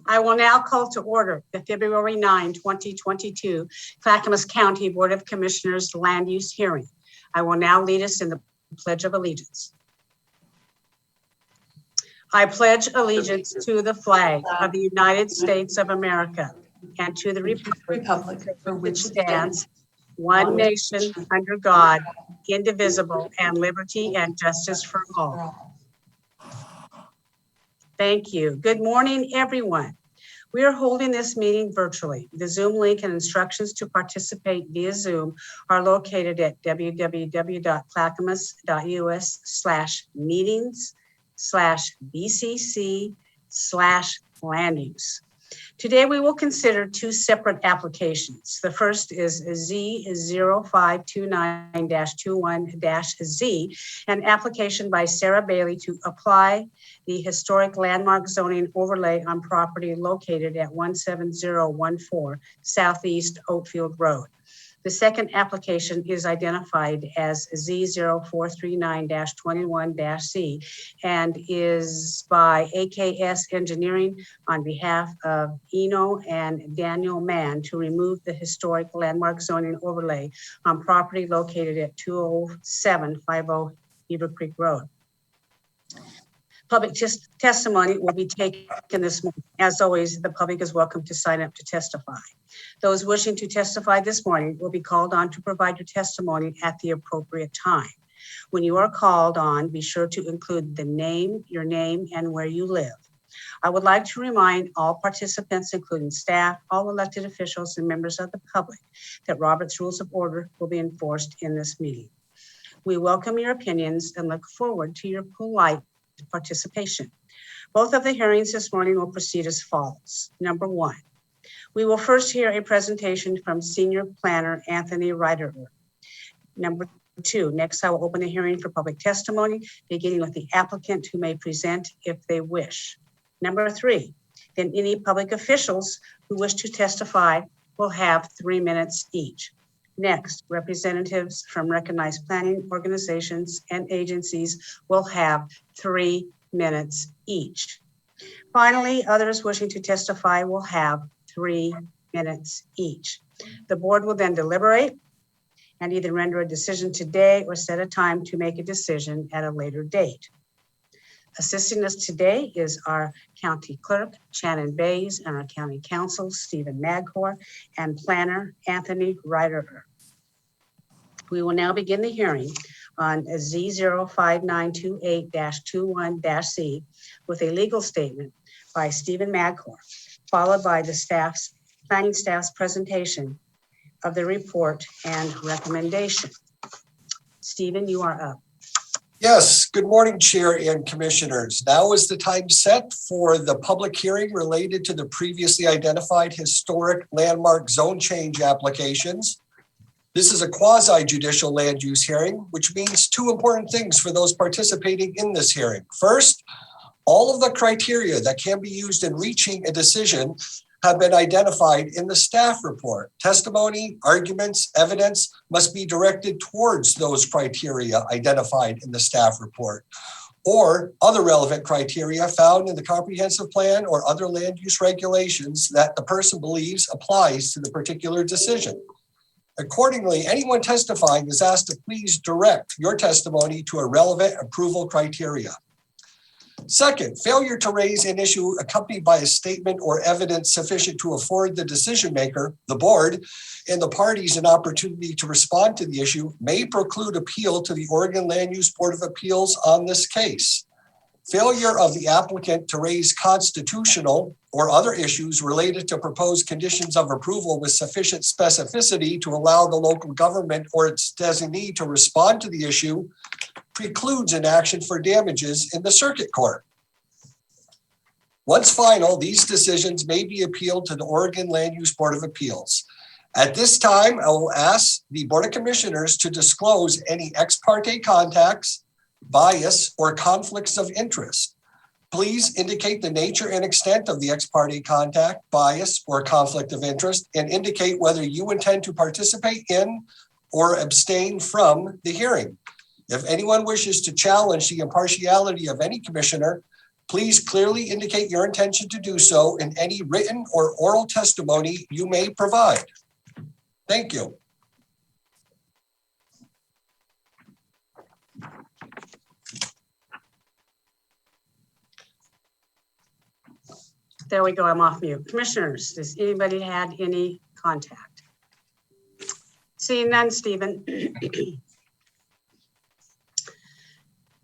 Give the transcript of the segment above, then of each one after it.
I will now call to order the February 9, 2022 Clackamas County Board of Commissioners Land Use Hearing. I will now lead us in the Pledge of Allegiance. I pledge allegiance to the flag of the United States of America and to the republic for which stands one nation under God, indivisible, and liberty and justice for all. Thank you. Good morning, everyone. We are holding this meeting virtually. The Zoom link and instructions to participate via Zoom are located at www.clackamas.us/meetings/BCC/land use. Today, we will consider two separate applications. The first is Z0529-21-Z, an application by Sarah Bailey to apply the historic landmark zoning overlay on property located at 17014 Southeast Oakfield Road. The second application is identified as Z0439-21-C and is by AKS Engineering on behalf of Eno and Daniel Mann to remove the historic landmark zoning overlay on property located at 20750 Beaver Creek Road. Public testimony will be taken this morning. As always, the public is welcome to sign up to testify. Those wishing to testify this morning will be called on to provide your testimony at the appropriate time. When you are called on, be sure to include your name, and where you live. I would like to remind all participants, including staff, all elected officials, and members of the public, that Robert's Rules of Order will be enforced in this meeting. We welcome your opinions and look forward to your polite participation. Both of the hearings this morning will proceed as follows. Number one, we will first hear a presentation from Senior Planner Anthony Reiterer. Number two, next I will open the hearing for public testimony, beginning with the applicant who may present if they wish. Number three, then any public officials who wish to testify will have 3 minutes each. Next, representatives from recognized planning organizations and agencies will have 3 minutes each. Finally, others wishing to testify will have 3 minutes each. The board will then deliberate and either render a decision today or set a time to make a decision at a later date. Assisting us today is our county clerk, Shannon Bays, and our county counsel, Stephen Maghor, and planner, Anthony Reiterer. We will now begin the hearing on Z05928-21-C with a legal statement by Stephen Maghor, followed by the planning staff's presentation of the report and recommendation. Stephen, you are up. Yes, good morning, Chair and Commissioners. Now is the time set for the public hearing related to the previously identified historic landmark zone change applications. This is a quasi-judicial land use hearing, which means two important things for those participating in this hearing. First, all of the criteria that can be used in reaching a decision have been identified in the staff report. Testimony, arguments, evidence must be directed towards those criteria identified in the staff report, or other relevant criteria found in the comprehensive plan or other land use regulations that the person believes applies to the particular decision. Accordingly, anyone testifying is asked to please direct your testimony to a relevant approval criteria. Second, failure to raise an issue accompanied by a statement or evidence sufficient to afford the decision maker, the board, and the parties an opportunity to respond to the issue may preclude appeal to the Oregon Land Use Board of Appeals on this case. Failure of the applicant to raise constitutional or other issues related to proposed conditions of approval with sufficient specificity to allow the local government or its designee to respond to the issue precludes an action for damages in the circuit court. Once final, these decisions may be appealed to the Oregon Land Use Board of Appeals. At this time, I will ask the Board of Commissioners to disclose any ex parte contacts, bias, or conflicts of interest. Please indicate the nature and extent of the ex parte contact, bias, or conflict of interest, and indicate whether you intend to participate in or abstain from the hearing. If anyone wishes to challenge the impartiality of any commissioner, Please clearly indicate your intention to do so in any written or oral testimony you may provide. Thank you. There we go, I'm off mute. Commissioners, does anybody had any contact? Seeing none, Stephen.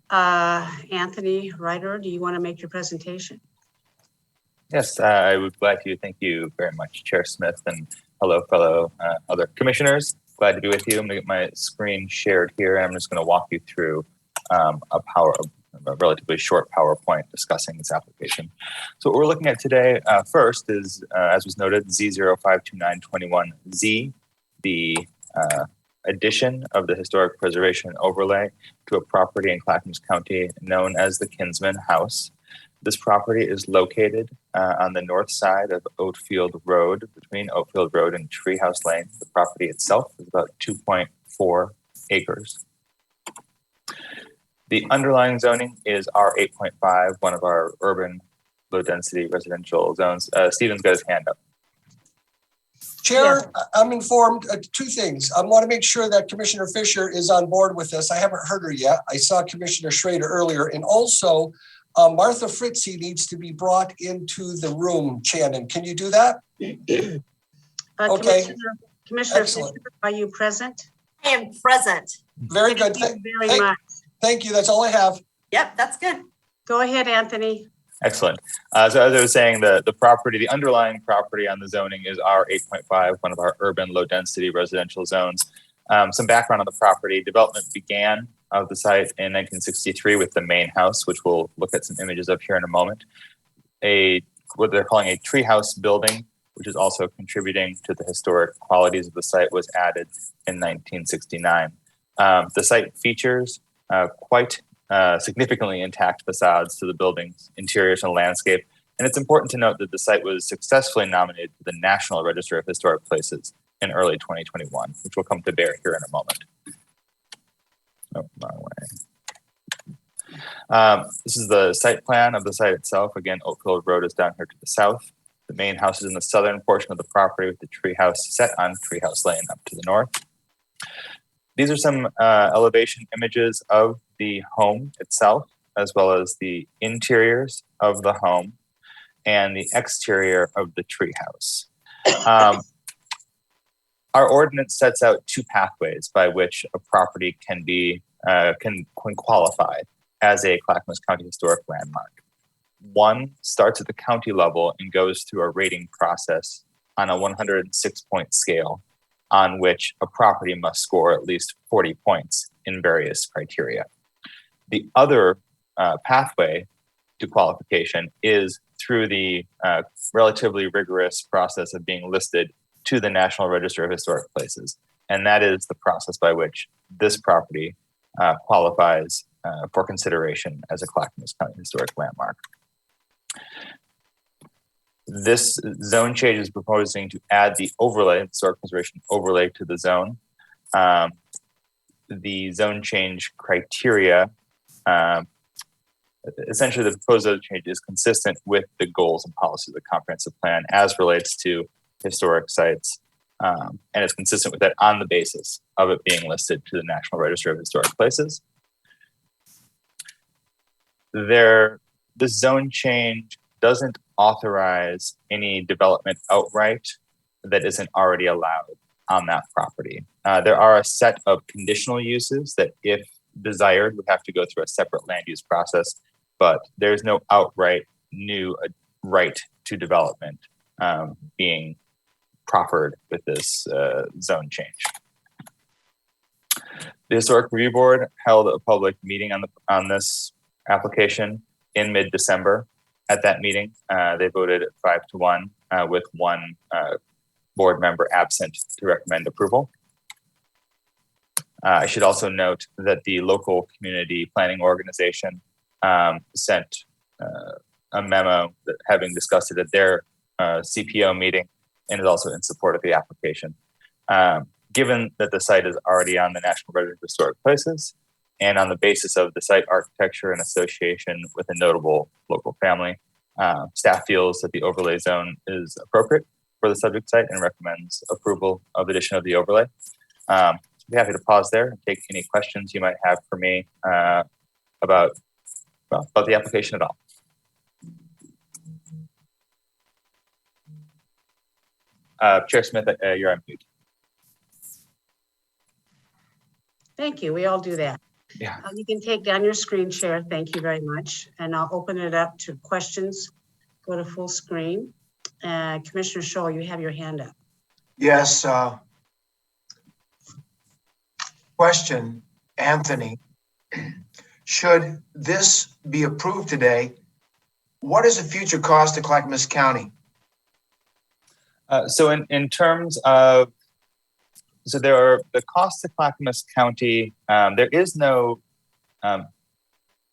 Anthony Ryder, do you want to make your presentation? Yes, I would glad to. Thank you very much, Chair Smith, and hello, fellow other commissioners. Glad to be with you. I'm going to get my screen shared here, and I'm just going to walk you through a relatively short PowerPoint discussing this application. So what we're looking at today first is, as was noted, Z052921Z, the addition of the historic preservation overlay to a property in Clackamas County known as the Kinsman House. This property is located on the north side of Oatfield Road, between Oatfield Road and Treehouse Lane. The property itself is about 2.4 acres. The underlying zoning is R8.5, one of our urban low-density residential zones. Stephen's got his hand up. Chair, Yes. I'm informed two things. I want to make sure that Commissioner Fisher is on board with this. I haven't heard her yet. I saw Commissioner Schrader earlier. And also, Martha Fritzie needs to be brought into the room. Shannon, can you do that? Okay. Commissioner Fisher, Excellent. are you present? I am present. Very good. Thank you very much. Thank you. That's all I have. Yep, that's good. Go ahead, Anthony. Excellent. So as I was saying, the property, the underlying property on the zoning is R8.5, one of our urban low-density residential zones. Some background on the property: development began of the site in 1963 with the main house, which we'll look at some images of here in a moment. What they're calling a treehouse building, which is also contributing to the historic qualities of the site, was added in 1969. The site features quite significantly intact facades to the building's interiors and landscape. And it's important to note that the site was successfully nominated to the National Register of Historic Places in early 2021, which will come to bear here in a moment. Oh, wrong way. This is the site plan of the site itself. Again, Oakfield Road is down here to the south. The main house is in the southern portion of the property, with the treehouse set on Treehouse Lane up to the north. These are some elevation images of the home itself, as well as the interiors of the home and the exterior of the treehouse. Our ordinance sets out two pathways by which a property can be can qualify as a Clackamas County Historic Landmark. One starts at the county level and goes through a rating process on a 106-point scale, on which a property must score at least 40 points in various criteria. The other pathway to qualification is through the relatively rigorous process of being listed to the National Register of Historic Places. And that is the process by which this property qualifies for consideration as a Clackamas County Historic Landmark. This zone change is proposing to add the overlay, historic preservation overlay, to the zone. The zone change criteria, essentially the proposed zone change is consistent with the goals and policies of the comprehensive plan as relates to historic sites, and it's consistent with that on the basis of it being listed to the National Register of Historic Places. The zone change doesn't authorize any development outright that isn't already allowed on that property. There are a set of conditional uses that, if desired, would have to go through a separate land use process, but there's no outright new right to development being proffered with this zone change. The Historic Review Board held a public meeting on this application in mid-December. At that meeting, they voted 5-1 with one board member absent to recommend approval. I should also note that the local community planning organization sent a memo that, having discussed it at their CPO meeting, and is also in support of the application. Given that the site is already on the National Register of Historic Places and on the basis of the site architecture and association with a notable local family, staff feels that the overlay zone is appropriate for the subject site and recommends approval of addition of the overlay. I'd be happy to pause there and take any questions you might have for me about the application at all. Chair Smith, you're on mute. Thank you. We all do that. Yeah. You can take down your screen share. Thank you very much. And I'll open it up to questions. Go to full screen. Commissioner Scholl, you have your hand up. Yes. Question, Anthony. Should this be approved today, what is the future cost to Clackamas County? So in terms of, so there are the costs to Clackamas County. There is no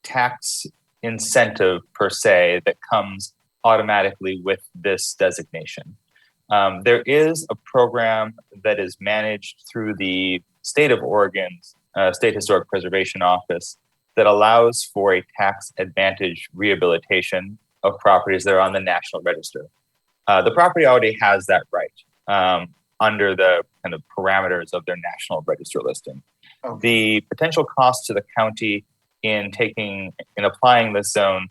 tax incentive per se that comes automatically with this designation. There is a program that is managed through the state of Oregon's State Historic Preservation Office that allows for a tax advantage rehabilitation of properties that are on the National Register. The property already has that right under the kind of parameters of their National Register listing. Okay. The potential cost to the county in applying this zone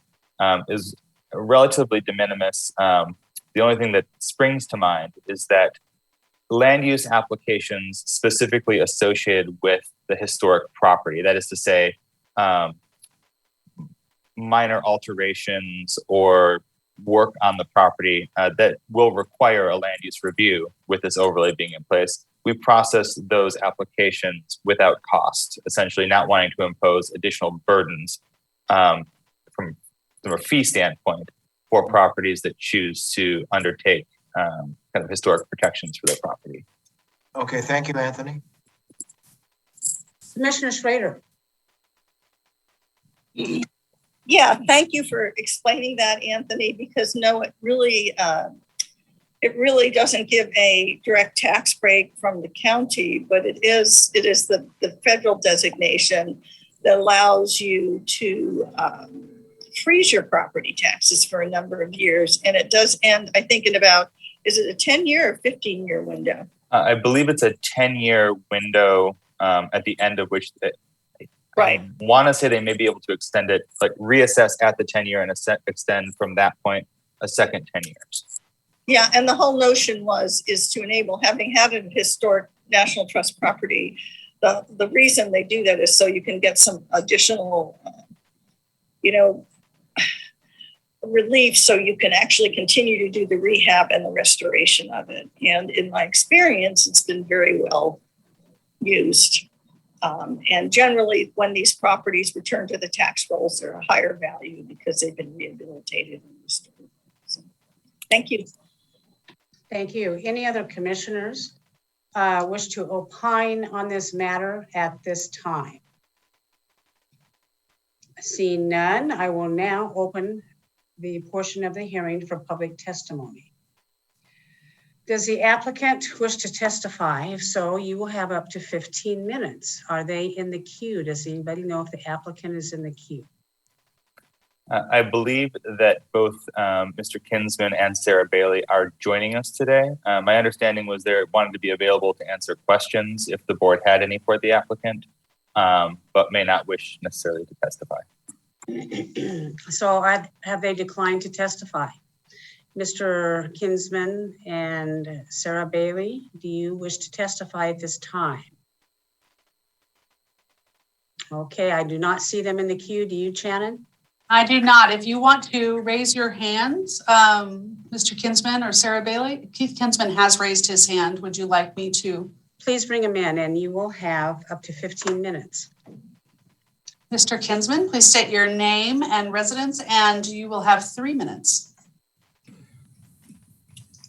is relatively de minimis. The only thing that springs to mind is that land use applications specifically associated with the historic property, that is to say, minor alterations or work on the property that will require a land use review with this overlay being in place, we process those applications without cost, essentially not wanting to impose additional burdens from a fee standpoint for properties that choose to undertake kind of historic protections for their property. Okay, thank you, Anthony. Commissioner Schrader. Yeah, thank you for explaining that, Anthony, because no, it really doesn't give a direct tax break from the county, but it is the federal designation that allows you to freeze your property taxes for a number of years. And it does end, I think, in about, is it a 10-year or 15-year window? I believe it's a 10-year window at the end of which Right. I want to say they may be able to extend it, like reassess at the 10-year and extend from that point a second 10 years. Yeah, and the whole notion is to enable, having had a historic National Trust property, the reason they do that is so you can get some additional, relief, so you can actually continue to do the rehab and the restoration of it. And in my experience, it's been very well used. And generally, when these properties return to the tax rolls, they're a higher value because they've been rehabilitated and restored. So, thank you. Thank you. Any other commissioners wish to opine on this matter at this time? Seeing none, I will now open the portion of the hearing for public testimony. Does the applicant wish to testify? If so, you will have up to 15 minutes. Are they in the queue? Does anybody know if the applicant is in the queue? I believe that both Mr. Kinsman and Sarah Bailey are joining us today. My understanding was they wanted to be available to answer questions if the board had any for the applicant, but may not wish necessarily to testify. So have they declined to testify? Mr. Kinsman and Sarah Bailey, do you wish to testify at this time? Okay, I do not see them in the queue. Do you, Shannon? I do not. If you want to raise your hands, Mr. Kinsman or Sarah Bailey, Keith Kinsman has raised his hand. Would you like me to? Please bring him in and you will have up to 15 minutes. Mr. Kinsman, please state your name and residence, and you will have 3 minutes.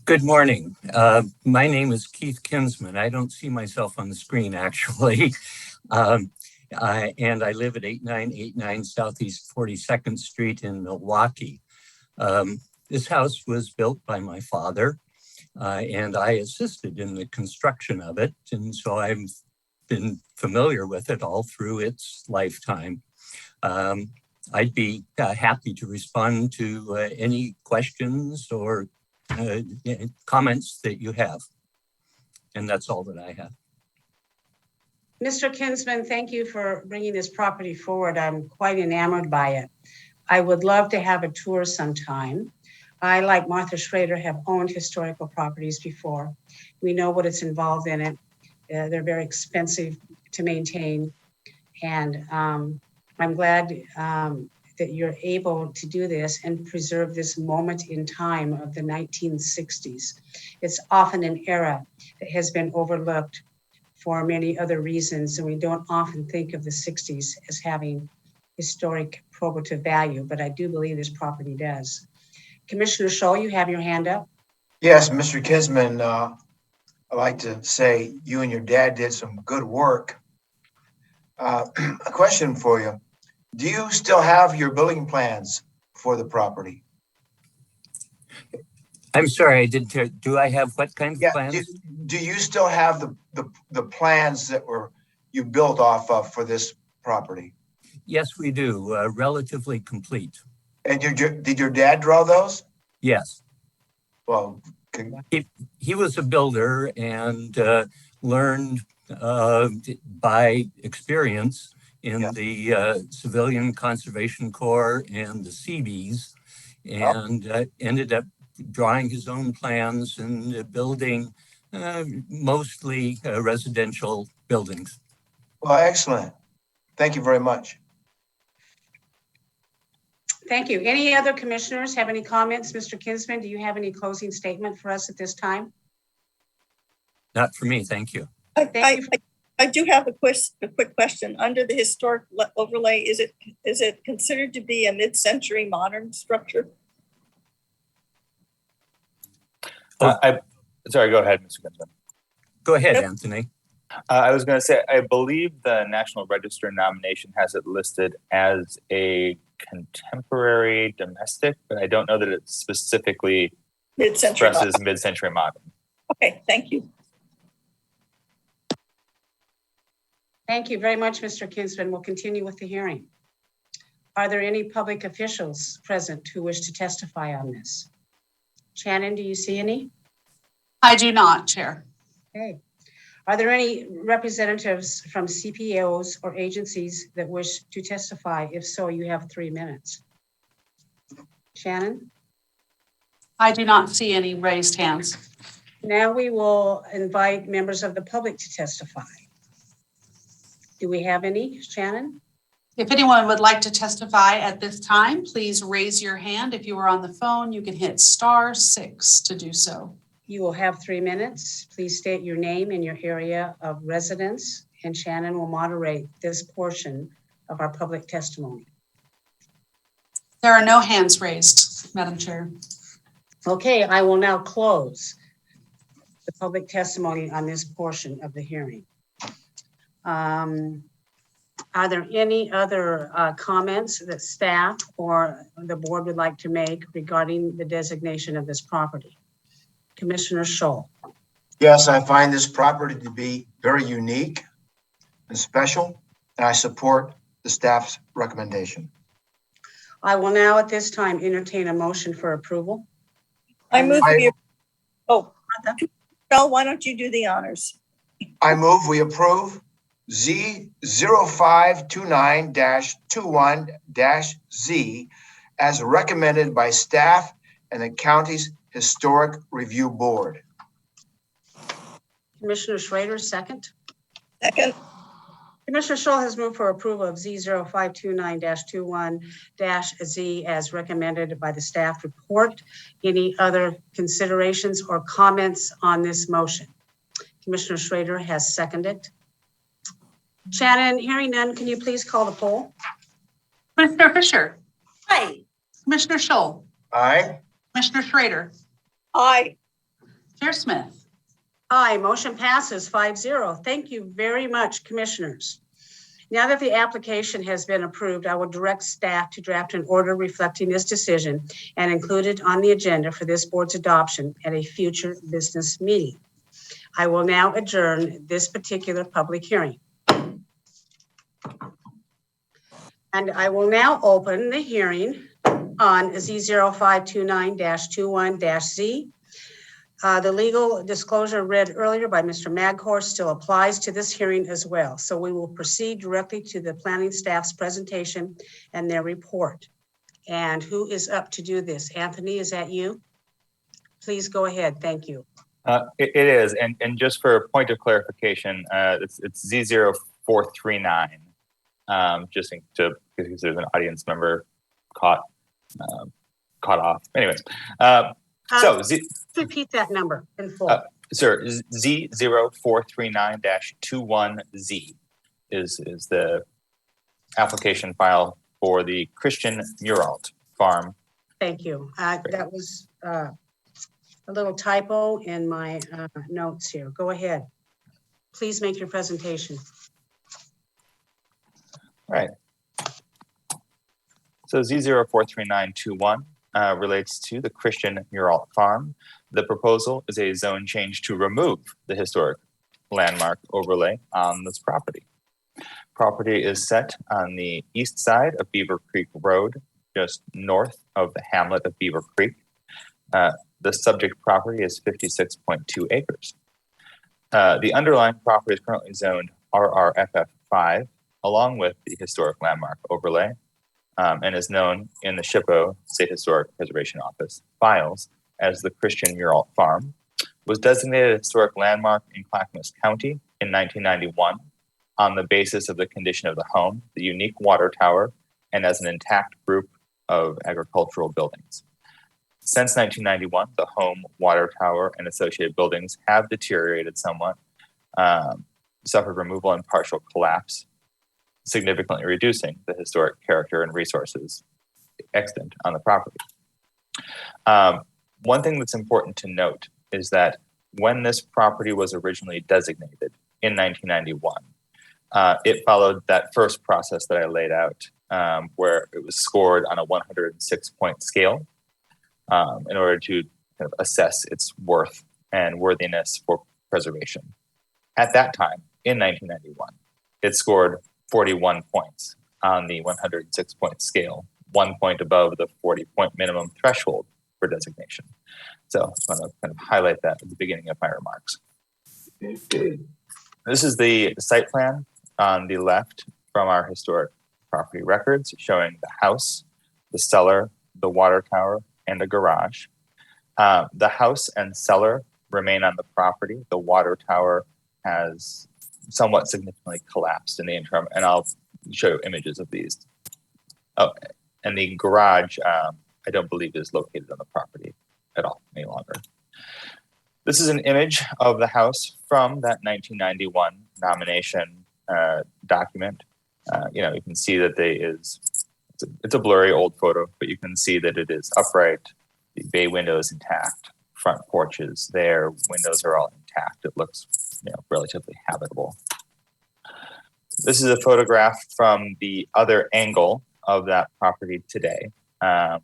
Good morning. My name is Keith Kinsman. I don't see myself on the screen, actually. And I live at 8989 Southeast 42nd Street in Milwaukee. This house was built by my father, and I assisted in the construction of it. And so I'm been familiar with it all through its lifetime. I'd be happy to respond to any questions or comments that you have. And that's all that I have. Mr. Kinsman, thank you for bringing this property forward. I'm quite enamored by it. I would love to have a tour sometime. I, like Martha Schrader, have owned historical properties before. We know what it's involved in it. They're very expensive to maintain. And I'm glad that you're able to do this and preserve this moment in time of the 1960s. It's often an era that has been overlooked for many other reasons, and we don't often think of the 60s as having historic probative value, but I do believe this property does. Commissioner Scholl, you have your hand up. Yes, Mr. Kinsman, I'd like to say you and your dad did some good work. A question for you. Do you still have your building plans for the property? I'm sorry, I didn't hear. Do I have what kind of Yeah. plans? Do you still have the plans that you built off of for this property? Yes, we do. Relatively complete. And did your dad draw those? Yes. Well, He was a builder and learned by experience in the Civilian Conservation Corps and the Seabees, and ended up drawing his own plans and building mostly residential buildings. well, excellent. Thank you very much. Thank you. Any other commissioners have any comments? Mr. Kinsman, do you have any closing statement for us at this time? Not for me, thank you. I do have a quick question. Under the historic overlay, is it considered to be a mid-century modern structure? Sorry, go ahead, Mr. Kinsman. Go ahead, Anthony. I was going to say, I believe the National Register nomination has it listed as a contemporary domestic, but I don't know that it specifically expresses mid-century modern. Okay, thank you. Thank you very much, Mr. Kinsman. We'll continue with the hearing. Are there any public officials present who wish to testify on this? Shannon, do you see any? I do not, Chair. Okay. Are there any representatives from CPOs or agencies that wish to testify? If so, you have 3 minutes. Shannon? I do not see any raised hands. Now we will invite members of the public to testify. Do we have any, Shannon? If anyone would like to testify at this time, please raise your hand. If you are on the phone, you can hit *6 to do so. You will have 3 minutes. Please state your name and your area of residence, and Shannon will moderate this portion of our public testimony. There are no hands raised, Madam Chair. Okay, I will now close the public testimony on this portion of the hearing. Are there any other comments that staff or the board would like to make regarding the designation of this property? Commissioner Scholl. Yes, I find this property to be very unique and special, and I support the staff's recommendation. I will now at this time entertain a motion for approval. I move Michelle, why don't you do the honors? I move we approve Z0529-21-Z as recommended by staff and the county's Historic Review Board. Commissioner Schrader, second. Second. Commissioner Scholl has moved for approval of Z0529-21-Z as recommended by the staff report. Any other considerations or comments on this motion? Commissioner Schrader has seconded. Shannon, hearing none, can you please call the poll? Commissioner Fisher. Hi. Commissioner Scholl. Aye. Commissioner Schrader. Aye. Chair Smith. Aye, motion passes 5-0. Thank you very much, commissioners. Now that the application has been approved, I will direct staff to draft an order reflecting this decision and include it on the agenda for this board's adoption at a future business meeting. I will now adjourn this particular public hearing. And I will now open the hearing on Z0529-21-Z. The legal disclosure read earlier by Mr. Maghorst still applies to this hearing as well. So we will proceed directly to the planning staff's presentation and their report. And who is up to do this? Anthony, is that you? Please go ahead. Thank you. It is, and just for a point of clarification, it's Z0439. Just because there's an audience member caught off. Anyways, so Repeat that number in full. sir, Z0439-21Z is the application file for the Christian Muralt farm. Thank you. That was a little typo in my notes here. Go ahead. Please make your presentation. Right. So Z043921 relates to the Christian Muralt farm. The proposal is a zone change to remove the historic landmark overlay on this property. Property is set on the east side of Beaver Creek Road, just north of the hamlet of Beaver Creek. The subject property is 56.2 acres. The underlying property is currently zoned RRFF5, along with the historic landmark overlay, and is known in the SHPO, State Historic Preservation Office, files as the Christian Muralt Farm, was designated a historic landmark in Clackamas County in 1991 on the basis of the condition of the home, the unique water tower, and as an intact group of agricultural buildings. Since 1991, the home, water tower, and associated buildings have deteriorated somewhat, suffered removal and partial collapse, significantly reducing the historic character and resources extant on the property. One thing that's important to note is that when this property was originally designated in 1991, it followed that first process that I laid out, where it was scored on a 106-point scale in order to kind of assess its worth and worthiness for preservation. At that time, in 1991, it scored 41 points on the 106-point scale, 1 point above the 40-point minimum threshold for designation. So I just want to kind of highlight that at the beginning of my remarks. This is the site plan on the left from our historic property records, showing the house, the cellar, the water tower, and a garage. The house and cellar remain on the property. The water tower has somewhat significantly collapsed in the interim, and I'll show you images of these. Oh, and the garage, I don't believe is located on the property at all any longer. This is an image of the house from that 1991 nomination document. You can see that it's a blurry old photo, but you can see that it is upright. The bay window is intact. Front porch is there. Windows are all intact. It looks relatively habitable. This is a photograph from the other angle of that property today. And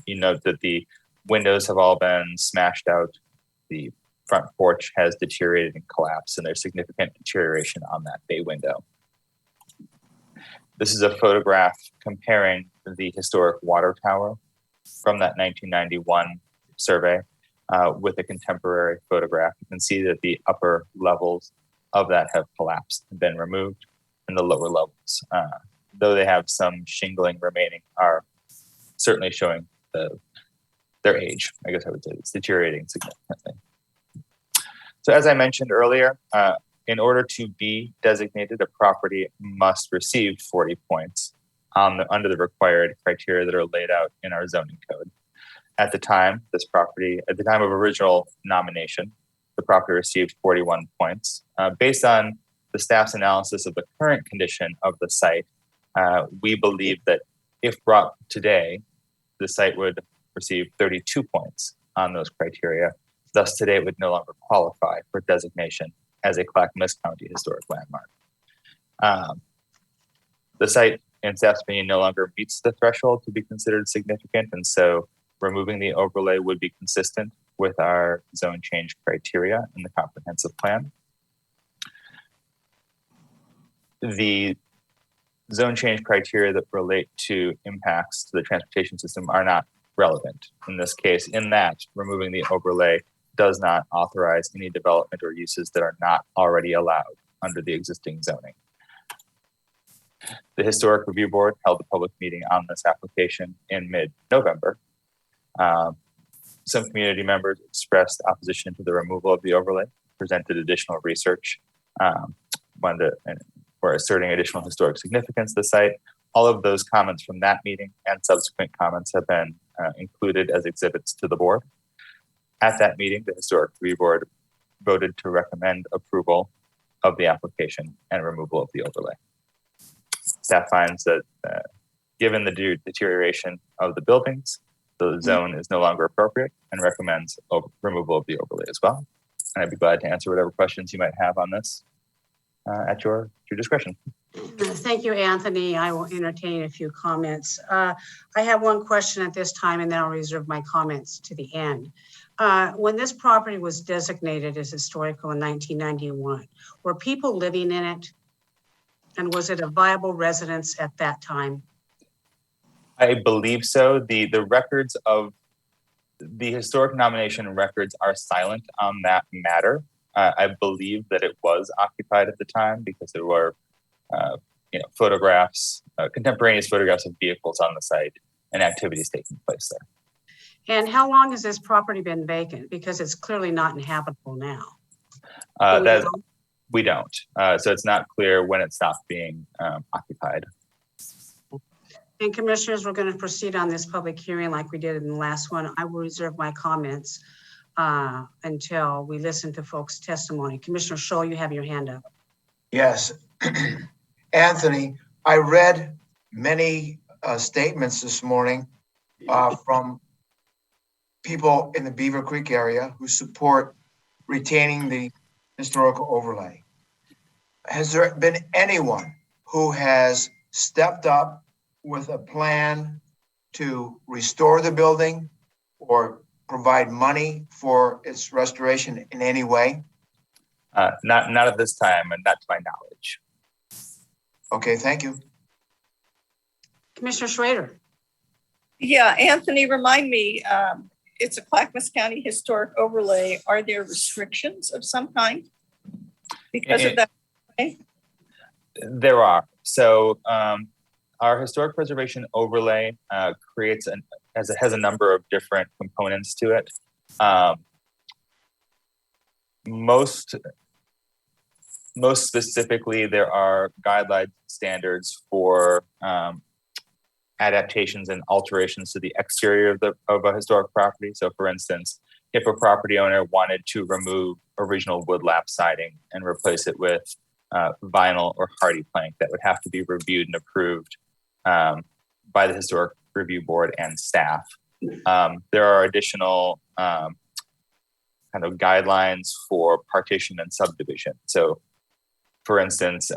you note that the windows have all been smashed out. The front porch has deteriorated and collapsed, and there's significant deterioration on that bay window. This is a photograph comparing the historic water tower from that 1991 survey with a contemporary photograph. You can see that the upper levels of that have collapsed and been removed, and the lower levels, though they have some shingling remaining, are certainly showing their age. I guess I would say it's deteriorating significantly. So as I mentioned earlier, in order to be designated, a property must receive 40 points under the required criteria that are laid out in our zoning code. At the time, at the time of original nomination, the property received 41 points. Based on the staff's analysis of the current condition of the site, we believe that if brought today, the site would receive 32 points on those criteria. Thus, today it would no longer qualify for designation as a Clackamas County historic landmark. The site, in staff's opinion, no longer meets the threshold to be considered significant, and so removing the overlay would be consistent with our zone change criteria in the comprehensive plan. The zone change criteria that relate to impacts to the transportation system are not relevant in this case, in that removing the overlay does not authorize any development or uses that are not already allowed under the existing zoning. The Historic Review Board held a public meeting on this application in mid-November. Some community members expressed opposition to the removal of the overlay, presented additional research, were asserting additional historic significance to the site. All of those comments from that meeting and subsequent comments have been included as exhibits to the board. At that meeting, the Historic Review Board voted to recommend approval of the application and removal of the overlay. Staff finds that given the deterioration of the buildings, the zone is no longer appropriate and recommends removal of the overlay as well. And I'd be glad to answer whatever questions you might have on this at your discretion. Thank you, Anthony. I will entertain a few comments. I have one question at this time, and then I'll reserve my comments to the end. When this property was designated as historical in 1991, were people living in it? And was it a viable residence at that time? I believe so. The records of the historic nomination records are silent on that matter. I believe that it was occupied at the time because there were photographs, contemporaneous photographs of vehicles on the site and activities taking place there. And how long has this property been vacant? Because it's clearly not inhabitable now. We don't. So it's not clear when it stopped being occupied. And commissioners, we're going to proceed on this public hearing like we did in the last one. I will reserve my comments until we listen to folks' testimony. Commissioner Scholl, you have your hand up. Yes. Anthony, I read many statements this morning from people in the Beaver Creek area who support retaining the historical overlay. Has there been anyone who has stepped up with a plan to restore the building or provide money for its restoration in any way? Not at this time, and not to my knowledge. Okay, thank you. Commissioner Schrader. Yeah, Anthony, remind me, it's a Clackamas County historic overlay. Are there restrictions of some kind because of that? There are. So our historic preservation overlay has a number of different components to it. Most specifically, there are guideline standards for adaptations and alterations to the exterior of a historic property. So for instance, if a property owner wanted to remove original woodlap siding and replace it with vinyl or hardy plank, that would have to be reviewed and approved by the Historic Review Board and staff. There are additional kind of guidelines for partition and subdivision. So for instance,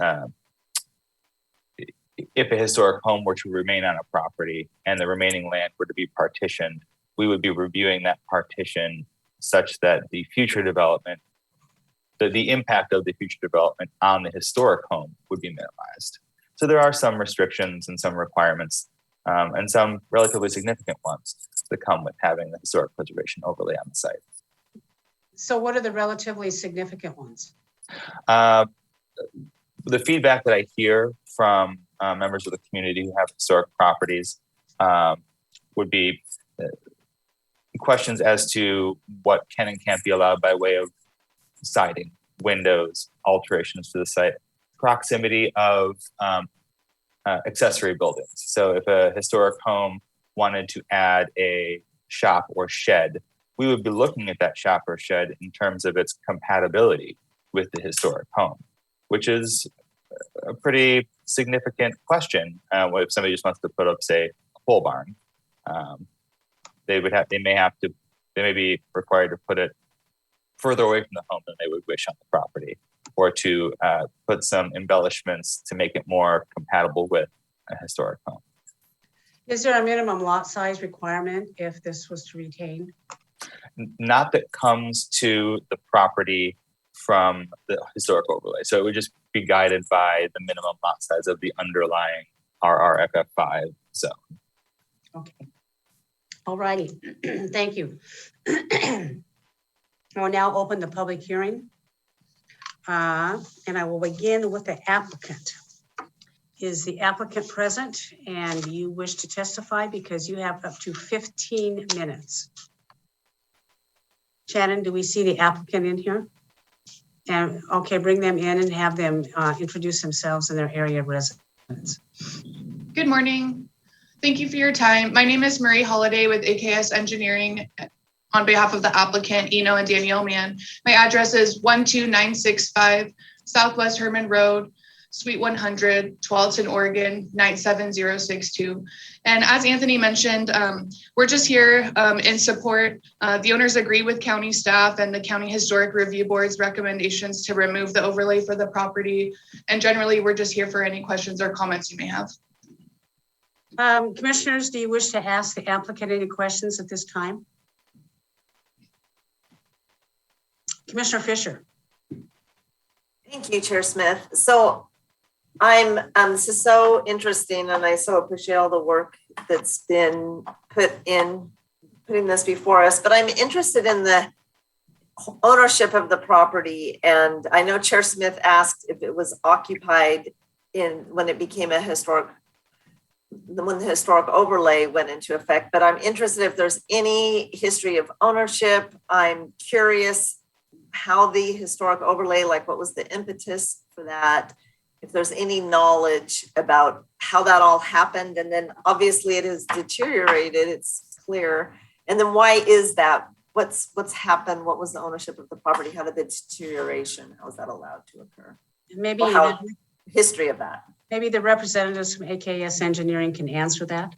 if a historic home were to remain on a property and the remaining land were to be partitioned, we would be reviewing that partition such that the future development, the impact of the future development on the historic home would be minimized. So there are some restrictions and some requirements and some relatively significant ones that come with having the historic preservation overlay on the site. So what are the relatively significant ones? The feedback that I hear from members of the community who have historic properties would be questions as to what can and can't be allowed by way of siding, windows, alterations to the site, proximity of accessory buildings. So if a historic home wanted to add a shop or shed, we would be looking at that shop or shed in terms of its compatibility with the historic home, which is a pretty significant question. If somebody just wants to put up, say, a pole barn, they may be required to put it further away from the home than they would wish on the property, or to put some embellishments to make it more compatible with a historic home. Is there a minimum lot size requirement if this was to retain? not that comes to the property from the historic overlay. So it would just be guided by the minimum lot size of the underlying RRFF5 zone. Okay. All righty. Thank you. I will now open the public hearing. And I will begin with the applicant. Is the applicant present and you wish to testify? Because you have up to 15 minutes. Shannon, do we see the applicant in here? And okay, bring them in and have them introduce themselves and their area of residence. Good morning. Thank you for your time. My name is Marie Holiday with AKS Engineering on behalf of the applicant, Eno and Danielle Mann. My address is 12965 Southwest Herman Road, Suite 100, Tualatin, Oregon, 97062. And as Anthony mentioned, we're just here in support. The owners agree with county staff and the County Historic Review Board's recommendations to remove the overlay for the property. And generally, we're just here for any questions or comments you may have. Commissioners, do you wish to ask the applicant any questions at this time? Commissioner Fisher. Thank you, Chair Smith. So this is so interesting, and I so appreciate all the work that's been putting this before us, but I'm interested in the ownership of the property. And I know Chair Smith asked if it was occupied when it became a historic, when the historic overlay went into effect, but I'm interested if there's any history of ownership. I'm curious how the historic overlay, like what was the impetus for that, if there's any knowledge about how that all happened. And then obviously it has deteriorated, it's clear. And then why is that? What's happened? What was the ownership of the property? How did the deterioration, how was that allowed to occur? Maybe History of that. Maybe the representatives from AKS Engineering can answer that.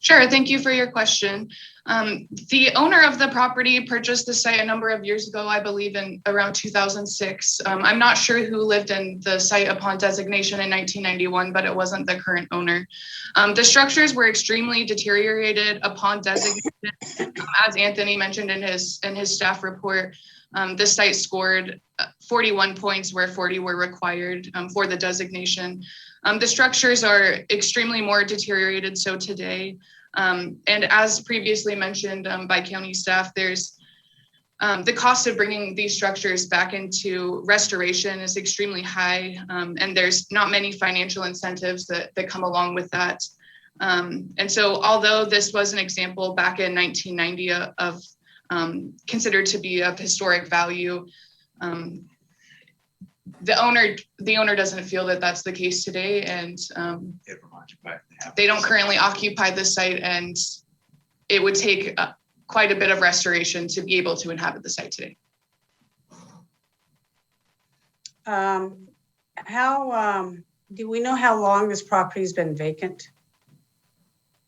Sure, thank you for your question. The owner of the property purchased the site a number of years ago, I believe in around 2006. I'm not sure who lived in the site upon designation in 1991, but it wasn't the current owner. The structures were extremely deteriorated upon designation. As Anthony mentioned in his staff report, the site scored 41 points where 40 were required for the designation. The structures are extremely more deteriorated so today. And as previously mentioned by county staff, there's the cost of bringing these structures back into restoration is extremely high. And there's not many financial incentives that come along with that. And so although this was an example back in 1990 of considered to be of historic value, the owner doesn't feel that that's the case today, and they don't currently occupy the site, and it would take quite a bit of restoration to be able to inhabit the site today. Do we know how long this property has been vacant?